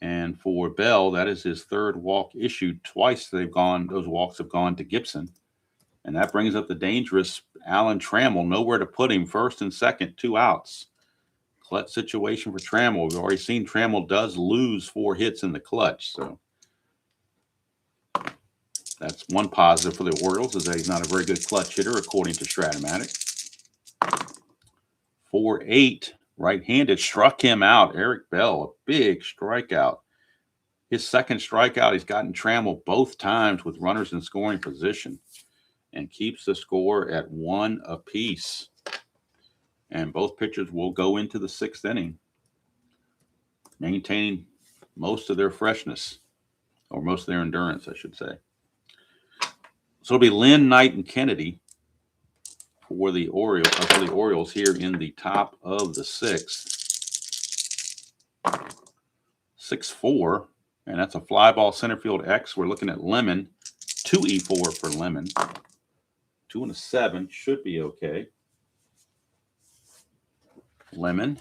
And for Bell, that is his 3rd walk issued. Twice those walks have gone to Gibson. And that brings up the dangerous Alan Trammell. Nowhere to put him. First and second, 2 outs. Clutch situation for Trammell. We've already seen Trammell does lose 4 hits in the clutch. So that's one positive for the Orioles, is that he's not a very good clutch hitter, according to Strat-O-Matic. 4-8, right-handed, struck him out. Eric Bell, a big strikeout. His second strikeout, he's gotten Trammell both times with runners in scoring position and keeps the score at 1 apiece. And both pitchers will go into the 6th inning, maintaining most of their freshness, or most of their endurance, I should say. So it'll be Lynn, Knight, and Kennedy for the Orioles here in the top of the 6th. 6-4, and that's a fly ball center field X. We're looking at Lemon, 2-4 for Lemon. 2 and a 7 should be okay. Lemon,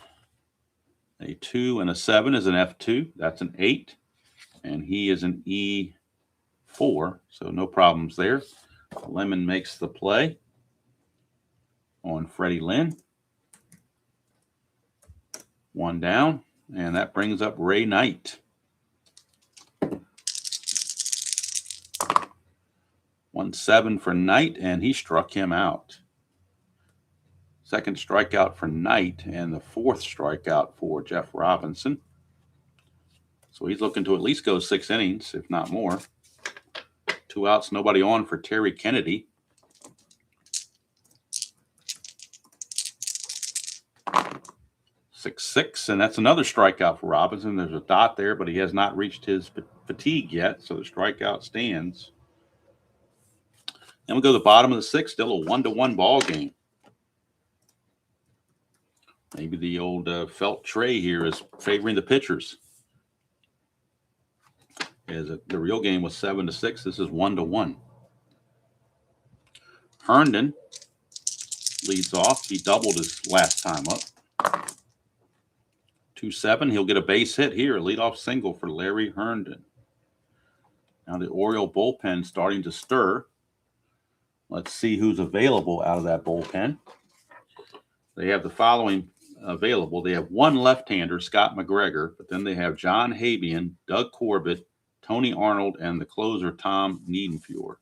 a 2 and a 7 is an F2. That's an 8, and he is an E4, so no problems there. Lemon makes the play on Freddie Lynn. 1 down, and that brings up Ray Knight. 1-7 for Knight, and he struck him out. Second strikeout for Knight, and the 4th strikeout for Jeff Robinson. So he's looking to at least go 6 innings, if not more. 2 outs, nobody on for Terry Kennedy. 6-6, and that's another strikeout for Robinson. There's a dot there, but he has not reached his fatigue yet, so the strikeout stands. Then we go to the bottom of the 6th, still a 1-1 ball game. Maybe the old felt tray here is favoring the pitchers. The real game was 7-6. This is 1-1. Herndon leads off. He doubled his last time up. 2-7. He'll get a base hit here. A leadoff single for Larry Herndon. Now the Oriole bullpen starting to stir. Let's see who's available out of that bullpen. They have the following available. They have 1 left-hander, Scott McGregor, but then they have John Habian, Doug Corbett, Tony Arnold and the closer, Tom Niedenfuhr.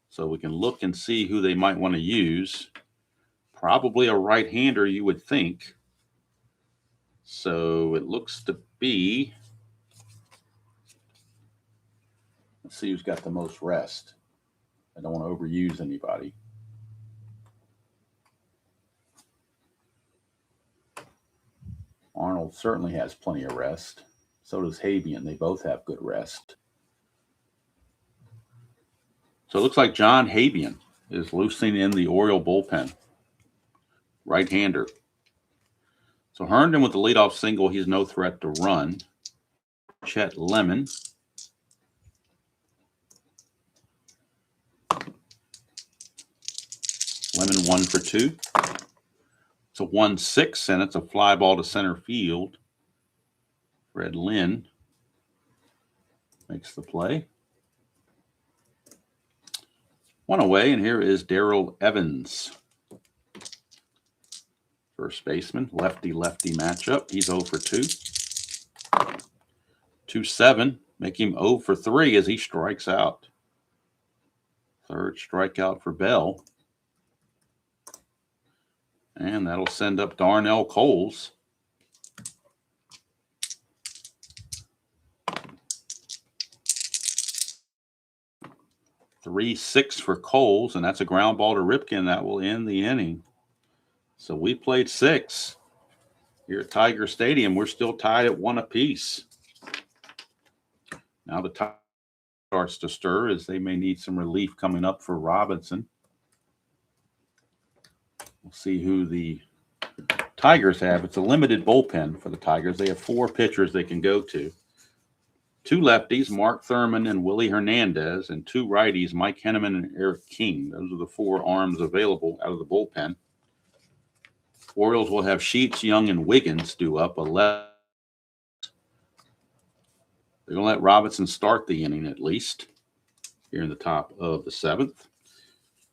So we can look and see who they might want to use. Probably a right-hander, you would think. So it looks to be, let's see who's got the most rest. I don't want to overuse anybody. Arnold certainly has plenty of rest. So does Habian. They both have good rest. So it looks like John Habian is loosening in the Oriole bullpen. Right-hander. So Herndon with the leadoff single, he's no threat to run. Chet Lemon. Lemon 1 for 2. It's a 1-6, and it's a fly ball to center field. Fred Lynn makes the play. One away, and here is Darrell Evans. First baseman, lefty-lefty matchup. He's 0 for 2. 2-7, make him 0 for 3 as he strikes out. Third strikeout for Bell. And that'll send up Darnell Coles. 3-6 for Coles, and that's a ground ball to Ripken. That will end the inning. So we played 6 here at Tiger Stadium. We're still tied at 1 apiece. Now the tie starts to stir as they may need some relief coming up for Robinson. We'll see who the Tigers have. It's a limited bullpen for the Tigers. They have 4 pitchers they can go to. 2 lefties, Mark Thurman and Willie Hernandez, and 2 righties, Mike Henneman and Eric King. Those are the 4 arms available out of the bullpen. Orioles will have Sheets, Young, and Wiggins due up. They're going to let Robinson start the inning at least here in the top of the 7th.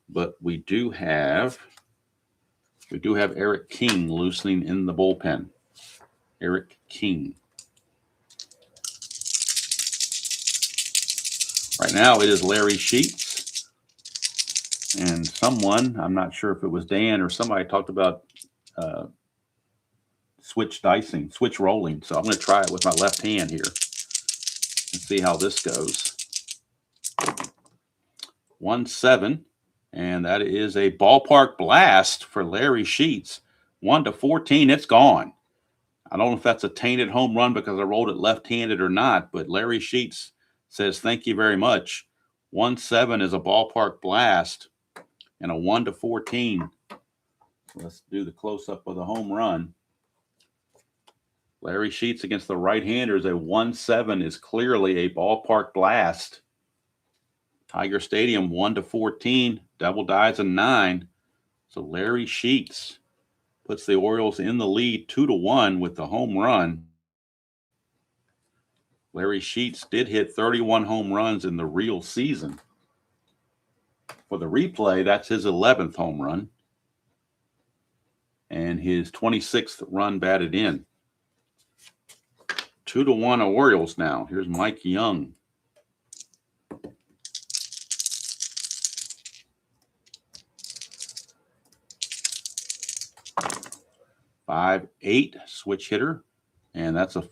But we do have Eric King loosening in the bullpen. Eric King. Right now it is Larry Sheets. And someone, I'm not sure if it was Dan or somebody, talked about switch rolling. So I'm going to try it with my left hand here and see how this goes. 1-7, and that is a ballpark blast for Larry Sheets. 1-14, it's gone. I don't know if that's a tainted home run because I rolled it left-handed or not, but Larry Sheets says thank you very much. 1-7 is a ballpark blast and a 1-14. Let's do the close-up of the home run. Larry Sheets against the right-handers, a 1-7 is clearly a ballpark blast. Tiger Stadium, 1-14, double dies a 9. So Larry Sheets puts the Orioles in the lead 2-1 with the home run. Larry Sheets did hit 31 home runs in the real season. For the replay, that's his 11th home run and his 26th run batted in. 2-1 Orioles now. Here's Mike Young. .58 switch hitter, and that's a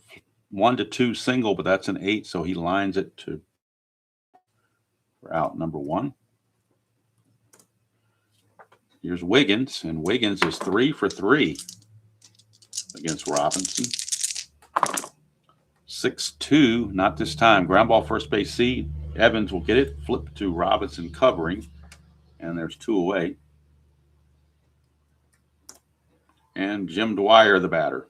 1-2 single, but that's an 8, so he lines it to for out number 1. Here's Wiggins, and Wiggins is 3 for 3 against Robinson. 6-2, not this time. Ground ball first base seed. Evans will get it. Flip to Robinson covering, and there's 2 away. And Jim Dwyer, the batter.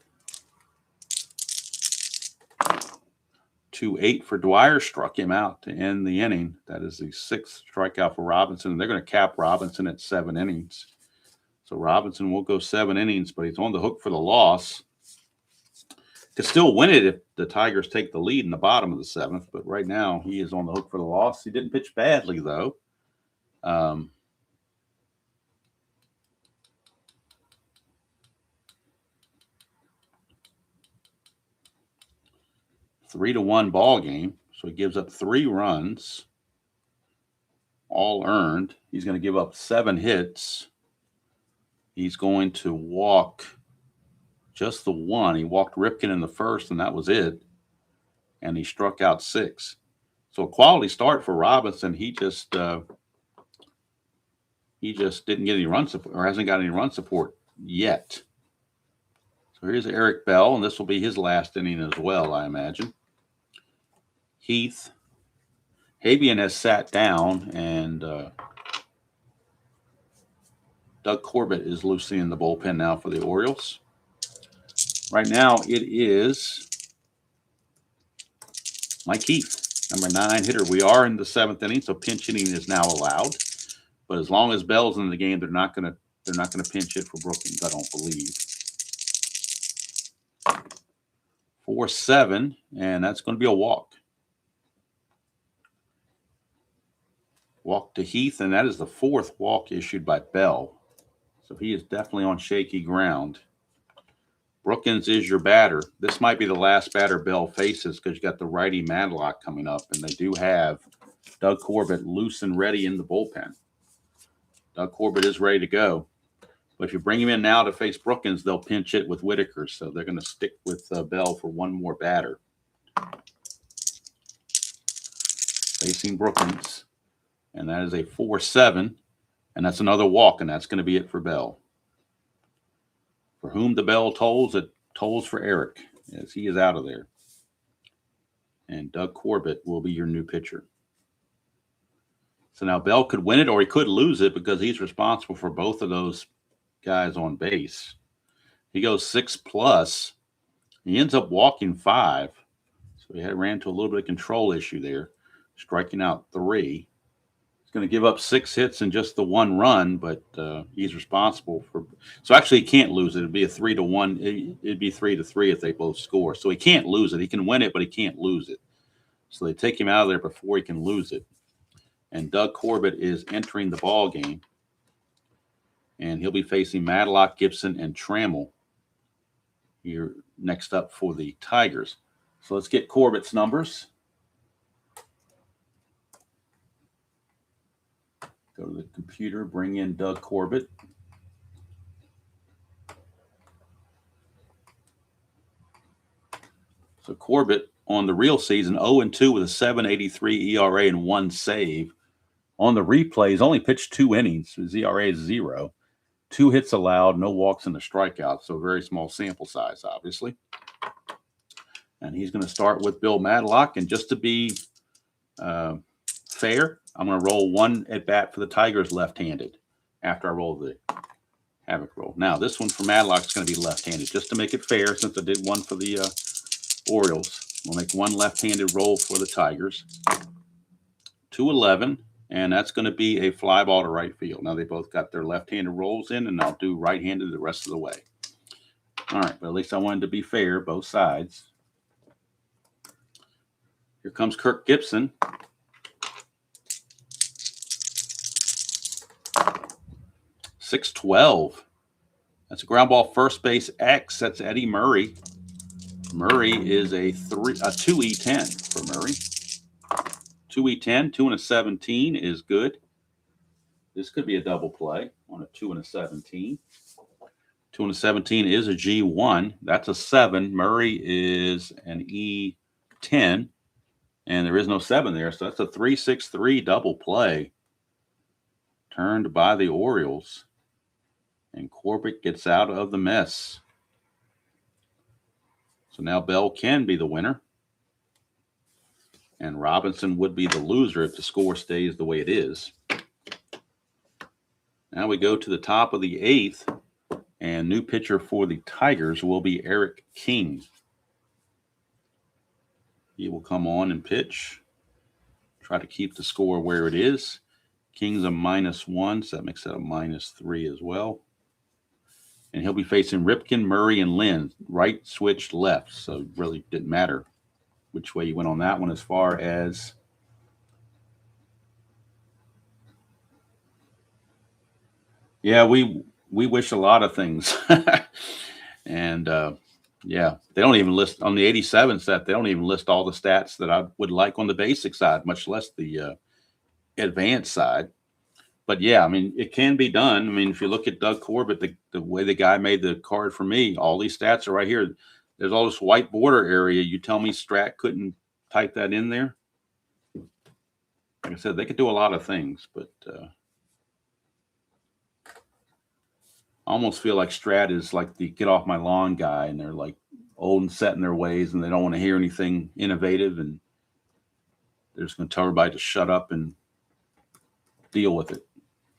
2-8 for Dwyer, struck him out to end the inning. That is the 6th strikeout for Robinson. They're going to cap Robinson at 7 innings. So Robinson will go 7 innings, but he's on the hook for the loss. Could still win it if the Tigers take the lead in the bottom of the 7th, but right now he is on the hook for the loss. He didn't pitch badly, though. 3-1 ball game. So he gives up 3 runs, all earned. He's going to give up 7 hits. He's going to walk just the 1. He walked Ripken in the first, and that was it. And he struck out 6. So a quality start for Robinson. He just didn't get any run support, or hasn't got any run support yet. So here's Eric Bell, and this will be his last inning as well, I imagine. Heath. Habian has sat down, and Doug Corbett is loosely in the bullpen now for the Orioles. Right now, it is Mike Heath, number 9 hitter. We are in the 7th inning, so pinch hitting is now allowed. But as long as Bell's in the game, they're not going to pinch hit for Brookings, I don't believe. 4-7, and that's going to be a walk. Walk to Heath, and that is the 4th walk issued by Bell. So he is definitely on shaky ground. Brookins is your batter. This might be the last batter Bell faces because you got the righty Madlock coming up, and they do have Doug Corbett loose and ready in the bullpen. Doug Corbett is ready to go. But if you bring him in now to face Brookins, they'll pinch it with Whitaker, so they're going to stick with Bell for one more batter. Facing Brookins, and that is a 4-7, and that's another walk, and that's going to be it for Bell. For whom the bell tolls, it tolls for Eric, as he is out of there. And Doug Corbett will be your new pitcher. So now Bell could win it or he could lose it because he's responsible for both of those guys on base. He goes 6+. He ends up walking 5. So he ran into a little bit of control issue there, striking out 3. He's going to give up 6 hits and just the 1 run, but he's responsible for. So actually, he can't lose it. It'd be a 3-1. It'd be 3-3 if they both score. So he can't lose it. He can win it, but he can't lose it. So they take him out of there before he can lose it. And Doug Corbett is entering the ball game, and he'll be facing Madlock, Gibson, and Trammell here next up for the Tigers. So let's get Corbett's numbers. Go to the computer, bring in Doug Corbett. So Corbett on the real season, 0-2 with a 7.83 ERA and 1 save. On the replay, he's only pitched 2 innings. His ERA is 0. 2 hits allowed, no walks and a strikeout. So very small sample size, obviously. And he's going to start with Bill Madlock. And just to be fair, I'm going to roll 1 at bat for the Tigers left-handed after I roll the Havoc roll. Now, this one for Madlock is going to be left-handed, just to make it fair since I did one for the Orioles. We'll make 1 left-handed roll for the Tigers. 2-11, and that's going to be a fly ball to right field. Now, they both got their left-handed rolls in, and I'll do right-handed the rest of the way. All right, but at least I wanted to be fair, both sides. Here comes Kirk Gibson. 6-12. That's a ground ball first base X. That's Eddie Murray. Murray is a 2E10 for Murray. 2E10, 2-17 is good. This could be a double play on a 2-17. 2-17 is a G1. That's a 7. Murray is an E10. And there is no 7 there. So that's a 3-6-3 double play. Turned by the Orioles. And Corbett gets out of the mess. So now Bell can be the winner. And Robinson would be the loser if the score stays the way it is. Now we go to the top of the 8th. And new pitcher for the Tigers will be Eric King. He will come on and pitch. Try to keep the score where it is. King's a -1, so that makes it a -3 as well. And he'll be facing Ripken, Murray, and Lynn. Right switched left, so it really didn't matter which way you went on that one as far as we wish a lot of things. And Yeah, they don't even list on the 87 set. They don't even list all the stats that I would like on the basic side, much less the advanced side. But yeah, I mean, it can be done. I mean, if you look at Doug Corbett, the way the guy made the card for me, all these stats are right here. There's all this white border area. You tell me Strat couldn't type that in there? Like I said, they could do a lot of things, but I almost feel like Strat is like the get off my lawn guy, and they're like old and set in their ways, and they don't want to hear anything innovative, and they're just going to tell everybody to shut up and deal with it.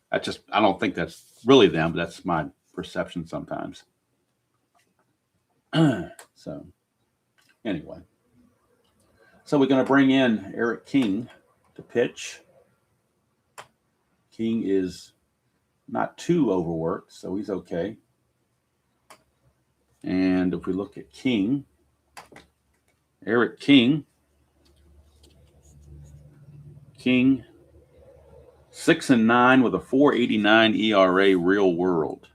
I don't think that's really them, but that's my perception sometimes. So, anyway. So we're going to bring in Eric King to pitch. King is not too overworked, so he's okay. And if we look at King, Eric King, 6-9 with a 4.89 ERA real world.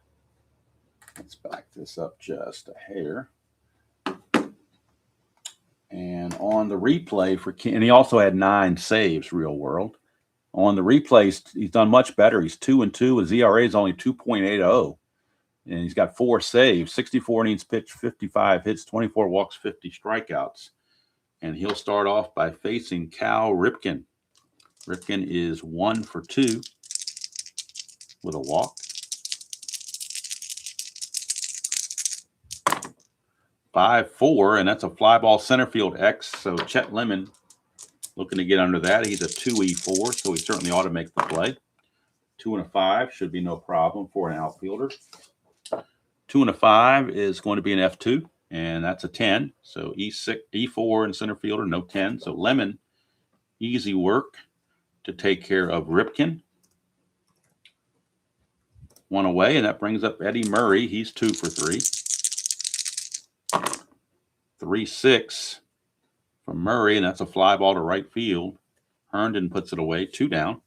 Let's back this up just a hair. And on the replay for King, and he also had 9 saves real world. On the replays, he's done much better. He's 2-2. His ERA is only 2.80. And he's got 4 saves, 64 innings pitched, 55 hits, 24 walks, 50 strikeouts. And he'll start off by facing Cal Ripken. Ripken is 1 for 2 with a walk. 5-4, and that's a fly ball center field X. So Chet Lemon looking to get under that. He's a 2E4, so he certainly ought to make the play. 2 and a 5 should be no problem for an outfielder. 2 and a 5 is going to be an F2, and that's a 10. So E6, E4 and center fielder, no 10. So Lemon, easy work to take care of Ripken. 1 away, and that brings up Eddie Murray. He's 2 for 3. 3-6 from Murray, and that's a fly ball to right field. Herndon puts it away, 2 down.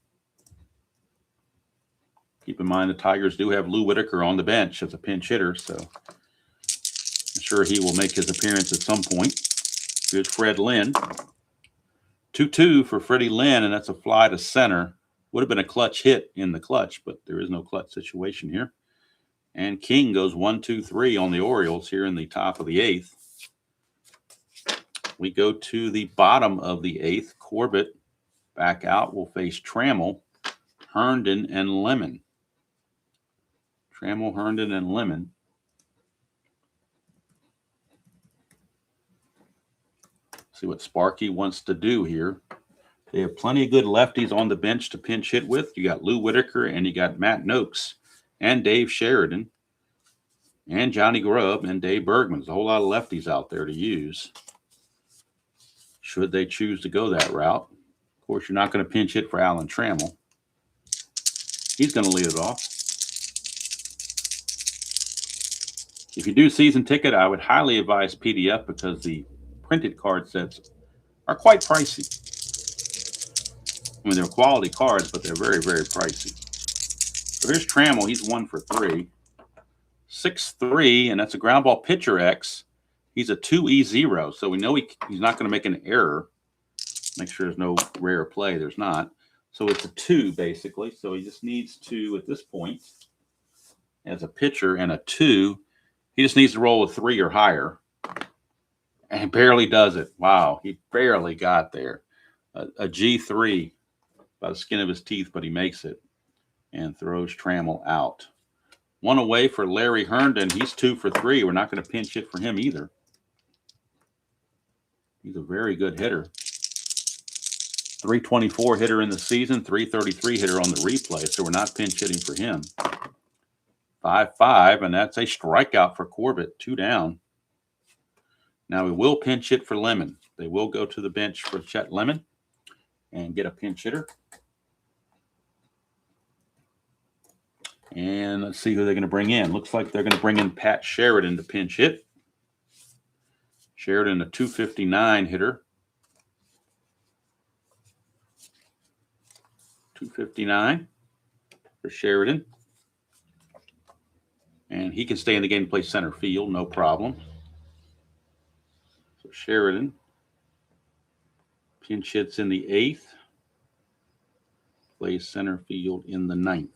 Keep in mind the Tigers do have Lou Whitaker on the bench as a pinch hitter, so I'm sure he will make his appearance at some point. Here's Fred Lynn. 2-2 for Freddie Lynn, and that's a fly to center. Would have been a clutch hit in the clutch, but there is no clutch situation here. And King goes 1-2-3 on the Orioles here in the top of the 8th. We go to the bottom of the 8th. Corbett back out will face Trammell, Herndon, and Lemon. Trammell, Herndon, and Lemon. See what Sparky wants to do here. They have plenty of good lefties on the bench to pinch hit with. You got Lou Whitaker, and you got Matt Noakes, and Dave Sheridan, and Johnny Grubb, and Dave Bergman. There's a whole lot of lefties out there to use, should they choose to go that route. Of course, you're not going to pinch hit for Alan Trammell. He's going to lead it off. If you do season ticket, I would highly advise PDF because the printed card sets are quite pricey. I mean, they're quality cards, but they're very, very pricey. So here's Trammell. He's 1 for 3. 6-3, and that's a ground ball pitcher X. He's a 2E0, so we know he's not going to make an error. Make sure there's no rare play. There's not. So it's a 2, basically. So he just needs to, at this point, as a pitcher and a 2, he just needs to roll a 3 or higher. And he barely does it. Wow, he barely got there. A G3 by the skin of his teeth, but he makes it and throws Trammell out. 1 away for Larry Herndon. He's 2 for 3. We're not going to pinch hit for him either. He's a very good hitter. 324 hitter in the season, 333 hitter on the replay, so we're not pinch hitting for him. 5-5, and that's a strikeout for Corbett, 2 down. Now we will pinch hit for Lemon. They will go to the bench for Chet Lemon and get a pinch hitter. And let's see who they're going to bring in. Looks like they're going to bring in Pat Sheridan to pinch hit. Sheridan, a 259 hitter. 259 for Sheridan. And he can stay in the game and play center field, no problem. So Sheridan pinch hits in the 8th, plays center field in the 9th.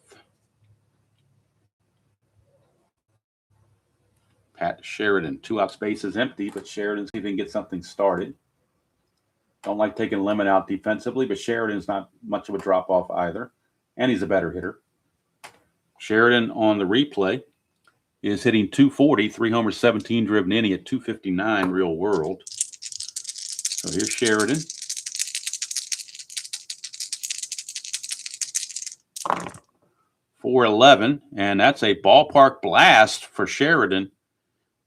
Pat Sheridan, 2 outs, bases empty, but Sheridan's see if he can get something started. Don't like taking Lemon out defensively, but Sheridan's not much of a drop-off either, and he's a better hitter. Sheridan on the replay is hitting 240, 3 homers, 17 driven inning at 259 real world. So here's Sheridan. .411, and that's a ballpark blast for Sheridan.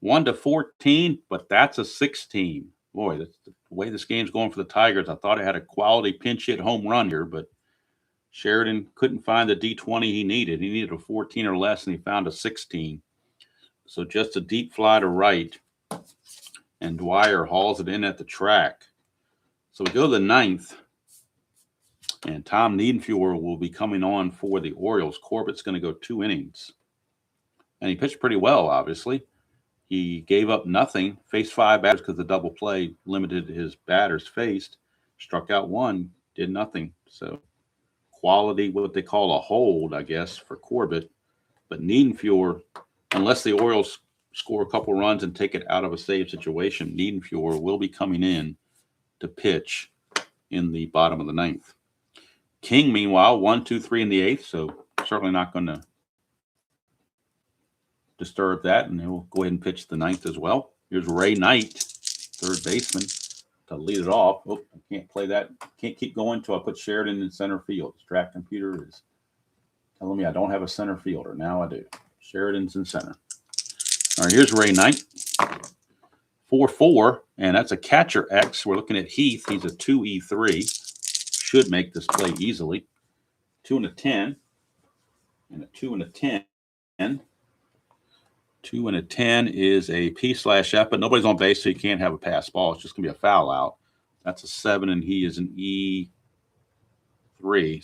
1-14, but that's a 16. Boy, that's the way this game's going for the Tigers. I thought it had a quality pinch hit home run here, but Sheridan couldn't find the D20 he needed. He needed a 14 or less, and he found a 16. So just a deep fly to right, and Dwyer hauls it in at the track. So we go to the 9th, and Tom Niedenfuer will be coming on for the Orioles. Corbett's going to go 2 innings. And he pitched pretty well, obviously. He gave up nothing, faced 5 batters because the double play limited his batters faced, struck out 1, did nothing. So quality, what they call a hold, I guess, for Corbett. But Niedenfuer, unless the Orioles score a couple runs and take it out of a save situation, Niedenfuer will be coming in to pitch in the bottom of the 9th. King, meanwhile, 1, 2, 3 in the 8th, so certainly not going to disturb that, and he'll go ahead and pitch the 9th as well. Here's Ray Knight, third baseman, to lead it off. Oh, I can't play that. Can't keep going until I put Sheridan in center field. This track computer is telling me I don't have a center fielder. Now I do. Sheridan's in center. All right, here's Ray Knight. 4-4, and that's a catcher X. We're looking at Heath. He's a 2E3. Should make this play easily. 2 and a 10, and a 2 and a 10. 2 and a 10 is a P/F, but nobody's on base, so you can't have a pass ball. It's just going to be a foul out. That's a 7, and he is an E3,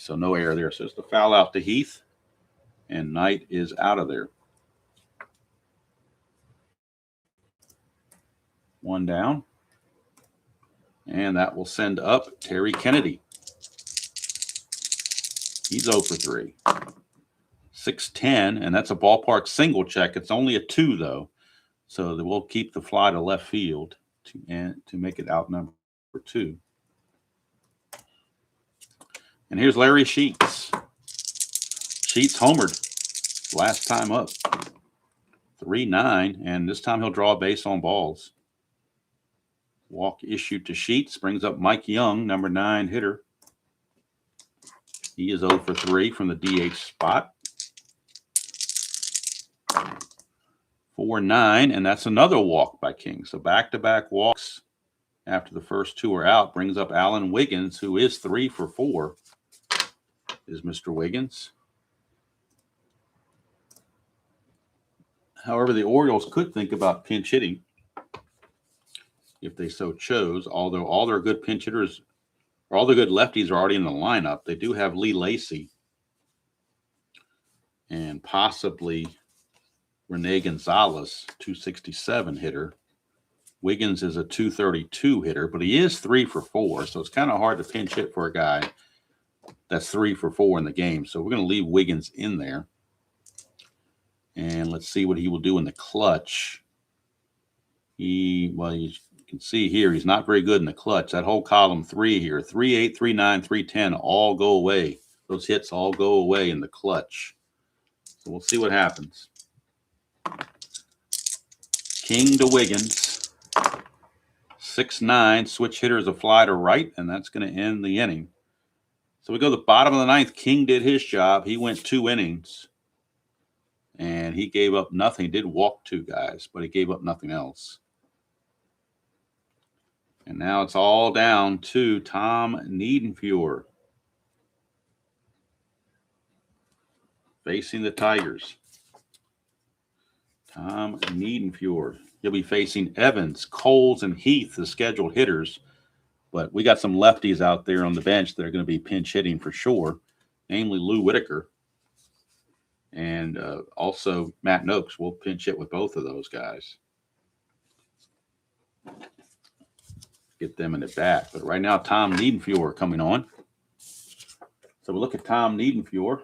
so no error there. So it's the foul out to Heath, and Knight is out of there. 1 down, and that will send up Terry Kennedy. He's 0 for 3. 6-10, and that's a ballpark single check. It's only a 2, though, so that we'll keep the fly to left field to make it out number 2. And here's Larry Sheets. Sheets homered last time up. 3-9, and this time he'll draw a base on balls. Walk issued to Sheets, brings up Mike Young, number 9 hitter. He is 0 for 3 from the DH spot. 4-9, and that's another walk by King. So back-to-back walks after the first 2 are out. Brings up Alan Wiggins, who is 3 for 4, is Mr. Wiggins. However, the Orioles could think about pinch hitting if they so chose, although all their good pinch hitters, or all the good lefties are already in the lineup. They do have Lee Lacy and possibly Rene Gonzalez, 267 hitter. Wiggins is a 232 hitter, but he is 3 for 4, so it's kind of hard to pinch hit for a guy that's 3 for 4 in the game. So we're going to leave Wiggins in there. And let's see what he will do in the clutch. You can see here, he's not very good in the clutch. That whole column 3 here, 3-8, 3-9, 3-10, all go away. Those hits all go away in the clutch. So we'll see what happens. King to Wiggins. 6-9, switch hitter is a fly to right, and that's going to end the inning. So we go to the bottom of the 9th. King did his job. He went 2 innings, and he gave up nothing. He did walk 2 guys, but he gave up nothing else. And now it's all down to Tom Niedenfuer facing the Tigers. Tom Niedenfuer. He'll be facing Evans, Coles, and Heath, the scheduled hitters. But we got some lefties out there on the bench that are going to be pinch hitting for sure, namely Lou Whitaker. And also Matt Noakes will pinch hit with both of those guys. get them in the bat. But right now, Tom Niedenfuer coming on. So we look at Tom Niedenfuer.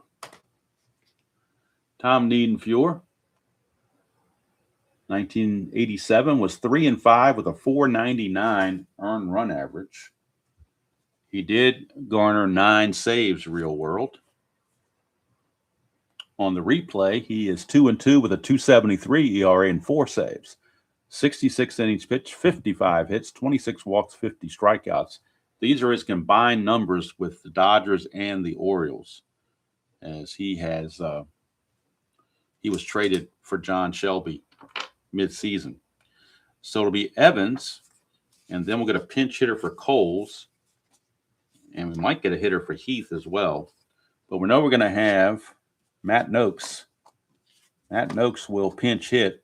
Tom Niedenfuer, 1987, was 3-5 with a 4.99 earned run average. He did garner 9 saves real world. On the replay, he is 2-2 with a 2.73 ERA and 4 saves. 66 innings pitched, 55 hits, 26 walks, 50 strikeouts. These are his combined numbers with the Dodgers and the Orioles, as he was traded for John Shelby mid-season. So it'll be Evans, and then we'll get a pinch hitter for Coles, and we might get a hitter for Heath as well. But we know we're going to have Matt Noakes. Matt Noakes will pinch hit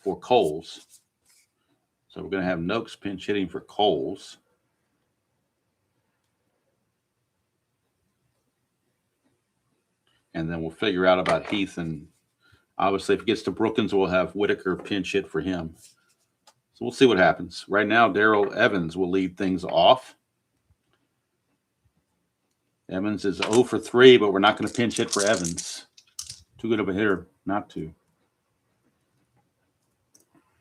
for Coles. So we're going to have Noakes pinch hitting for Coles. And then we'll figure out about Heath. And obviously, if it gets to Brookins, we'll have Whitaker pinch hit for him. So we'll see what happens. Right now, Darrell Evans will lead things off. Evans is 0 for 3, but we're not going to pinch hit for Evans. Too good of a hitter not to.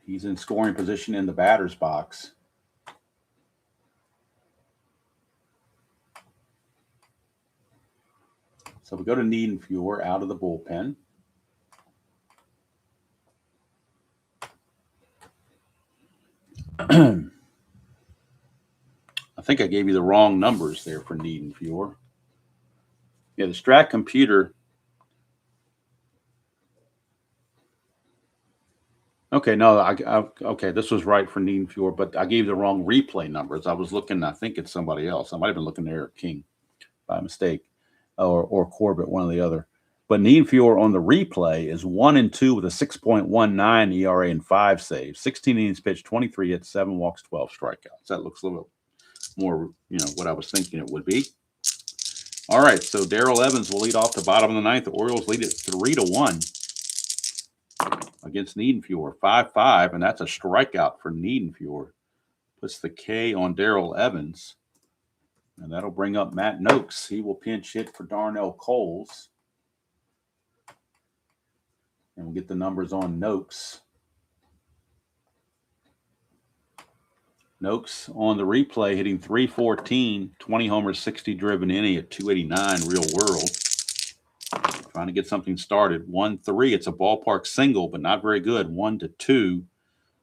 He's in scoring position in the batter's box. So we go to Niedenfuer out of the bullpen. I think I gave you the wrong numbers there for Niedenfuer. Yeah, the Strat computer. Okay, no, okay, this was right for Niedenfuer, but I gave the wrong replay numbers. I was looking, I think it's somebody else. I might have been looking at Eric King by mistake, or Corbett, one or the other. But Niedenfuer on the replay is 1-2 with a 6.19 ERA and 5 saves, 16 innings pitched, 23 hits, 7 walks, 12 strikeouts. That looks a little more, what I was thinking it would be. All right, so Darrell Evans will lead off the bottom of the ninth. The Orioles lead it 3-1 against Niedenfuer, 5-5, and that's a strikeout for Niedenfuer. Puts the K on Darrell Evans, and that'll bring up Matt Noakes. He will pinch hit for Darnell Coles. And we'll get the numbers on Noakes. Noakes on the replay hitting .314, 20 homers, 60 driven inning at 289 real world. Trying to get something started. 1-3. It's a ballpark single, but not very good. 1-2.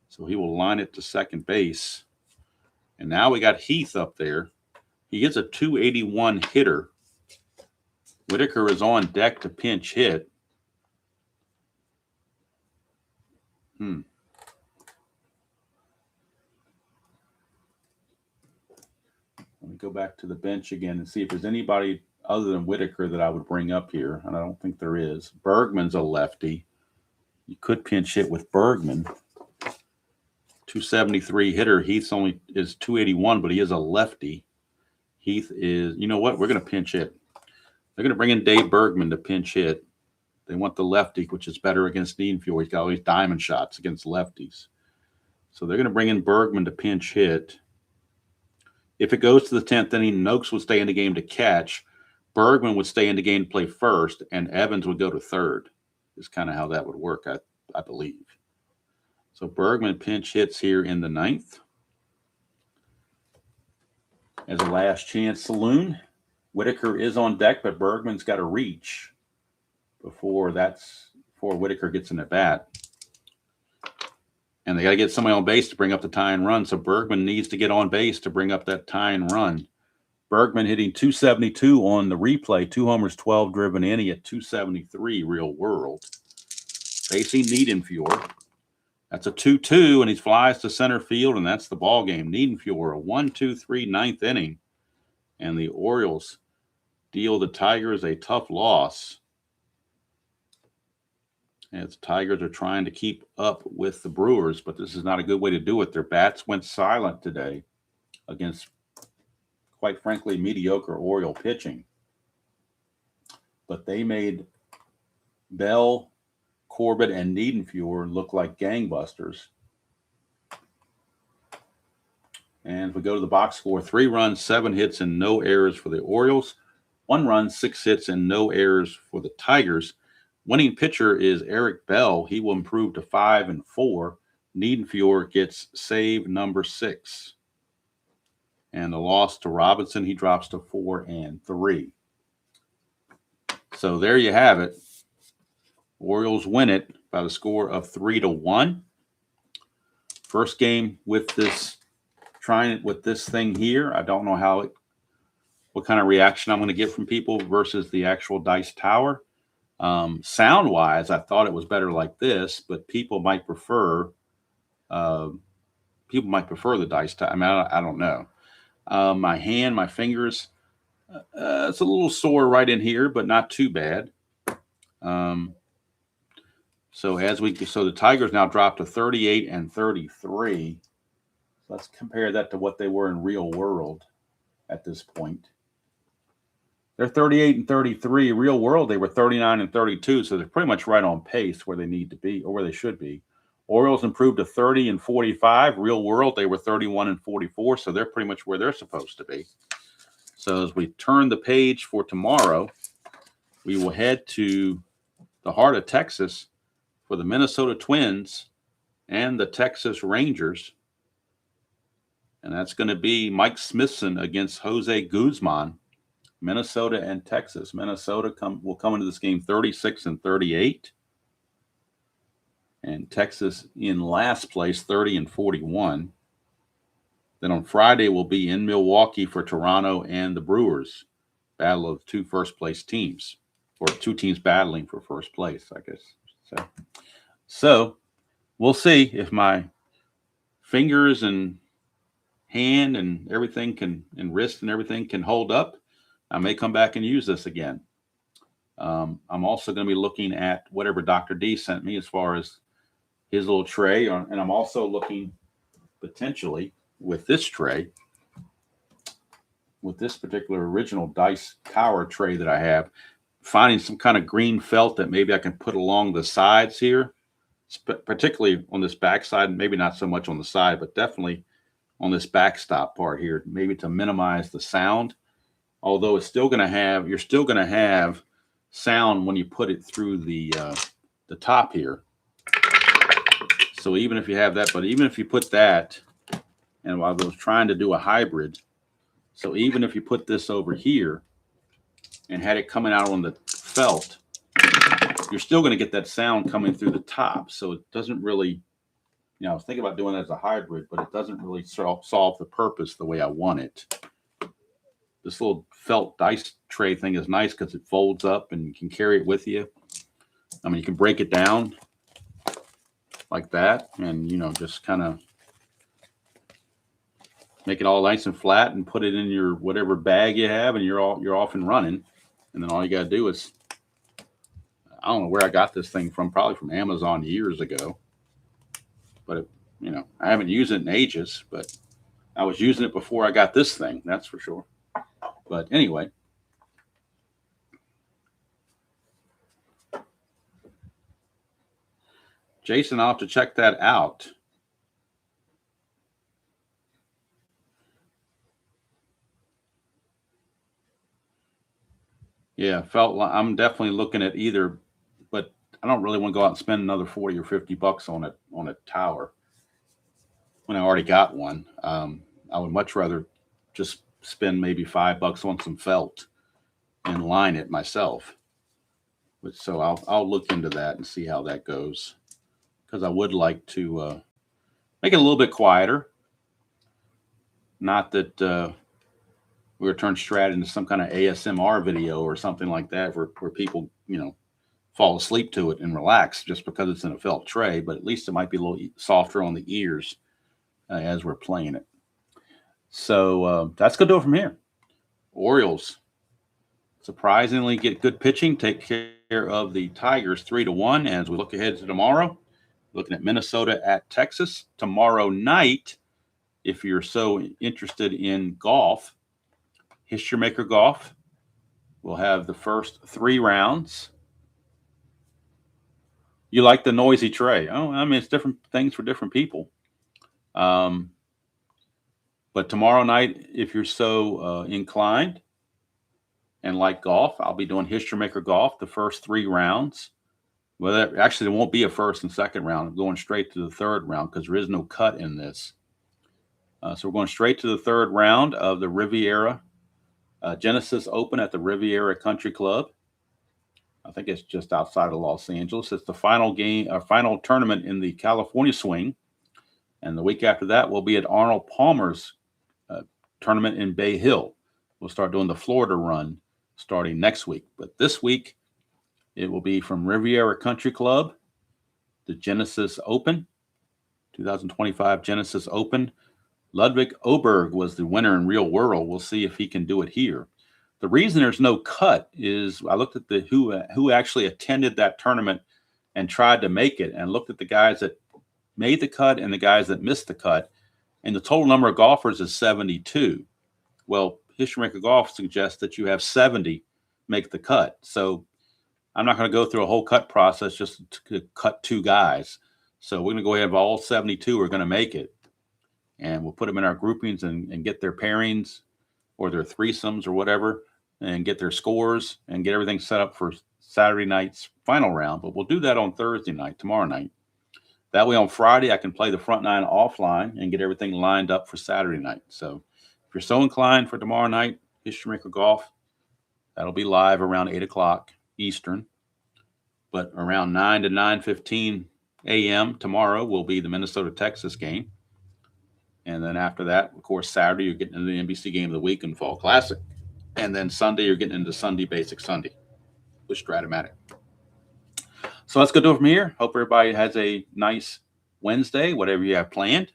So he will line it to second base. And now we got Heath up there. He is a 281 hitter. Whitaker is on deck to pinch hit. Let me go back to the bench again and see if there's anybody other than Whitaker that I would bring up here, and I don't think there is. Bergman's a lefty. You could pinch hit with Bergman. 273 hitter. Heath only is 281, but he is a lefty. Heath is, you know what? We're going to pinch hit. They're going to bring in Dave Bergman to pinch hit. They want the lefty, which is better against Niedenfuer. He's got all these diamond shots against lefties. So they're going to bring in Bergman to pinch hit. If it goes to the 10th inning, Noakes would stay in the game to catch. Bergman would stay in the game to play first, and Evans would go to third. Is kind of how that would work, I believe. So Bergman pinch hits here in the ninth. As a last chance saloon, Whitaker is on deck, but Bergman's got to reach before Whitaker gets in at bat. And they got to get somebody on base to bring up the tying run. So Bergman needs to get on base to bring up that tying run. Bergman hitting .272 on the replay, 2 homers, 12 driven in. He at .273 real world. Facing Niedenfuer. That's a 2-2, and he flies to center field, and that's the ball game. Niedenfuer, a 1-2-3 ninth inning. And the Orioles deal the Tigers a tough loss. As the Tigers are trying to keep up with the Brewers, but this is not a good way to do it. Their bats went silent today against, quite frankly, mediocre Oriole pitching. But they made Bell, Corbett, and Niedenfuer look like gangbusters. And if we go to the box score, 3 runs, 7 hits, and no errors for the Orioles. 1 run, 6 hits, and no errors for the Tigers. Winning pitcher is Eric Bell. He will improve to 5-4. Niedenfuhr gets save number 6. And the loss to Robinson, he drops to 4-3. So there you have it. Orioles win it by the score of 3-1. First game with this, trying it with this thing here. I don't know what kind of reaction I'm going to get from people versus the actual dice tower. Sound wise, I thought it was better like this, but people might prefer the dice tower. I mean, I don't know. My fingers, it's a little sore right in here, but not too bad. So the Tigers now dropped to 38-33. Let's compare that to what they were in real world at this point. They're 38-33. Real world, they were 39-32. So they're pretty much right on pace where they need to be or where they should be. Orioles improved to 30-45. Real world, they were 31-44. So they're pretty much where they're supposed to be. So as we turn the page for tomorrow, we will head to the heart of Texas for the Minnesota Twins and the Texas Rangers. And that's going to be Mike Smithson against Jose Guzman, Minnesota and Texas. Minnesota will come into this game 36-38. And Texas in last place, 30-41. Then on Friday, we'll be in Milwaukee for Toronto and the Brewers. Battle of 2 first-place teams, or 2 teams battling for first place, I guess. So we'll see if my fingers and hand and everything and wrist and everything can hold up. I may come back and use this again. I'm also going to be looking at whatever Dr. D sent me as far as his little tray. And I'm also looking potentially with this tray, with this particular original dice tower tray that I have, finding some kind of green felt that maybe I can put along the sides here, particularly on this back side, maybe not so much on the side, but definitely on this backstop part here, maybe to minimize the sound. Although you're still going to have sound when you put it through the top here. So even if you have that, but even if you put that, and while I was trying to do a hybrid, so even if you put this over here and had it coming out on the felt, you're still going to get that sound coming through the top. So it doesn't really, I was thinking about doing it as a hybrid, but it doesn't really solve the purpose the way I want it. This little felt dice tray thing is nice because it folds up and you can carry it with you. I mean, you can break it down like that and, just kind of make it all nice and flat and put it in your whatever bag you have and you're off and running. And then all you got to do is, I don't know where I got this thing from, probably from Amazon years ago. But, I haven't used it in ages, but I was using it before I got this thing, that's for sure. But anyway, Jason, I'll have to check that out. Yeah, I'm definitely looking at either, but I don't really want to go out and spend another $40 or $50 on a tower when I already got one. I would much rather just spend maybe $5 on some felt and line it myself. So I'll look into that and see how that goes, because I would like to make it a little bit quieter. Not that we're going to turn Strat into some kind of ASMR video or something like that where people, fall asleep to it and relax just because it's in a felt tray, but at least it might be a little softer on the ears as we're playing it. So that's going to do it from here. Orioles surprisingly get good pitching, take care of the Tigers 3-1 as we look ahead to tomorrow. Looking at Minnesota at Texas. Tomorrow night, if you're so interested in golf, History Maker Golf will have the first 3 rounds. You like the noisy tray. Oh, I mean, it's different things for different people. But tomorrow night, if you're so inclined and like golf, I'll be doing History Maker Golf, the first 3 rounds. Well, actually, there won't be a first and second round. I'm going straight to the third round because there is no cut in this. So we're going straight to the third round of the Riviera Genesis Open at the Riviera Country Club. I think it's just outside of Los Angeles. It's the final game, final tournament in the California swing. And the week after that, we'll be at Arnold Palmer's tournament in Bay Hill. We'll start doing the Florida run starting next week. But this week, it will be from Riviera Country Club, the Genesis Open, 2025 Genesis Open. Ludwig Oberg was the winner in real world. We'll see if he can do it here. The reason there's no cut is I looked at the who actually attended that tournament and tried to make it, and looked at the guys that made the cut and the guys that missed the cut, and the total number of golfers is 72. Well, History Maker Golf suggests that you have 70 make the cut. So I'm not going to go through a whole cut process just to cut 2 guys. So we're going to go ahead and all 72 are going to make it. And we'll put them in our groupings and get their pairings or their threesomes or whatever, and get their scores and get everything set up for Saturday night's final round. But we'll do that on Thursday night, tomorrow night. That way on Friday, I can play the front 9 offline and get everything lined up for Saturday night. So if you're so inclined for tomorrow night, History Maker Golf, that'll be live around 8 o'clock Eastern. But around 9 to 9:15 a.m. tomorrow will be the Minnesota-Texas game. And then after that, of course, Saturday, you're getting into the NBC Game of the Week and Fall Classic. And then Sunday, you're getting into Sunday Basic Sunday with Strat-O-Matic. So let's go do it from here. Hope everybody has a nice Wednesday, whatever you have planned.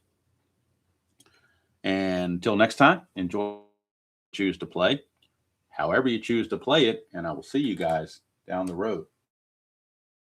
And until next time, enjoy choose to play, however you choose to play it. And I will see you guys down the road.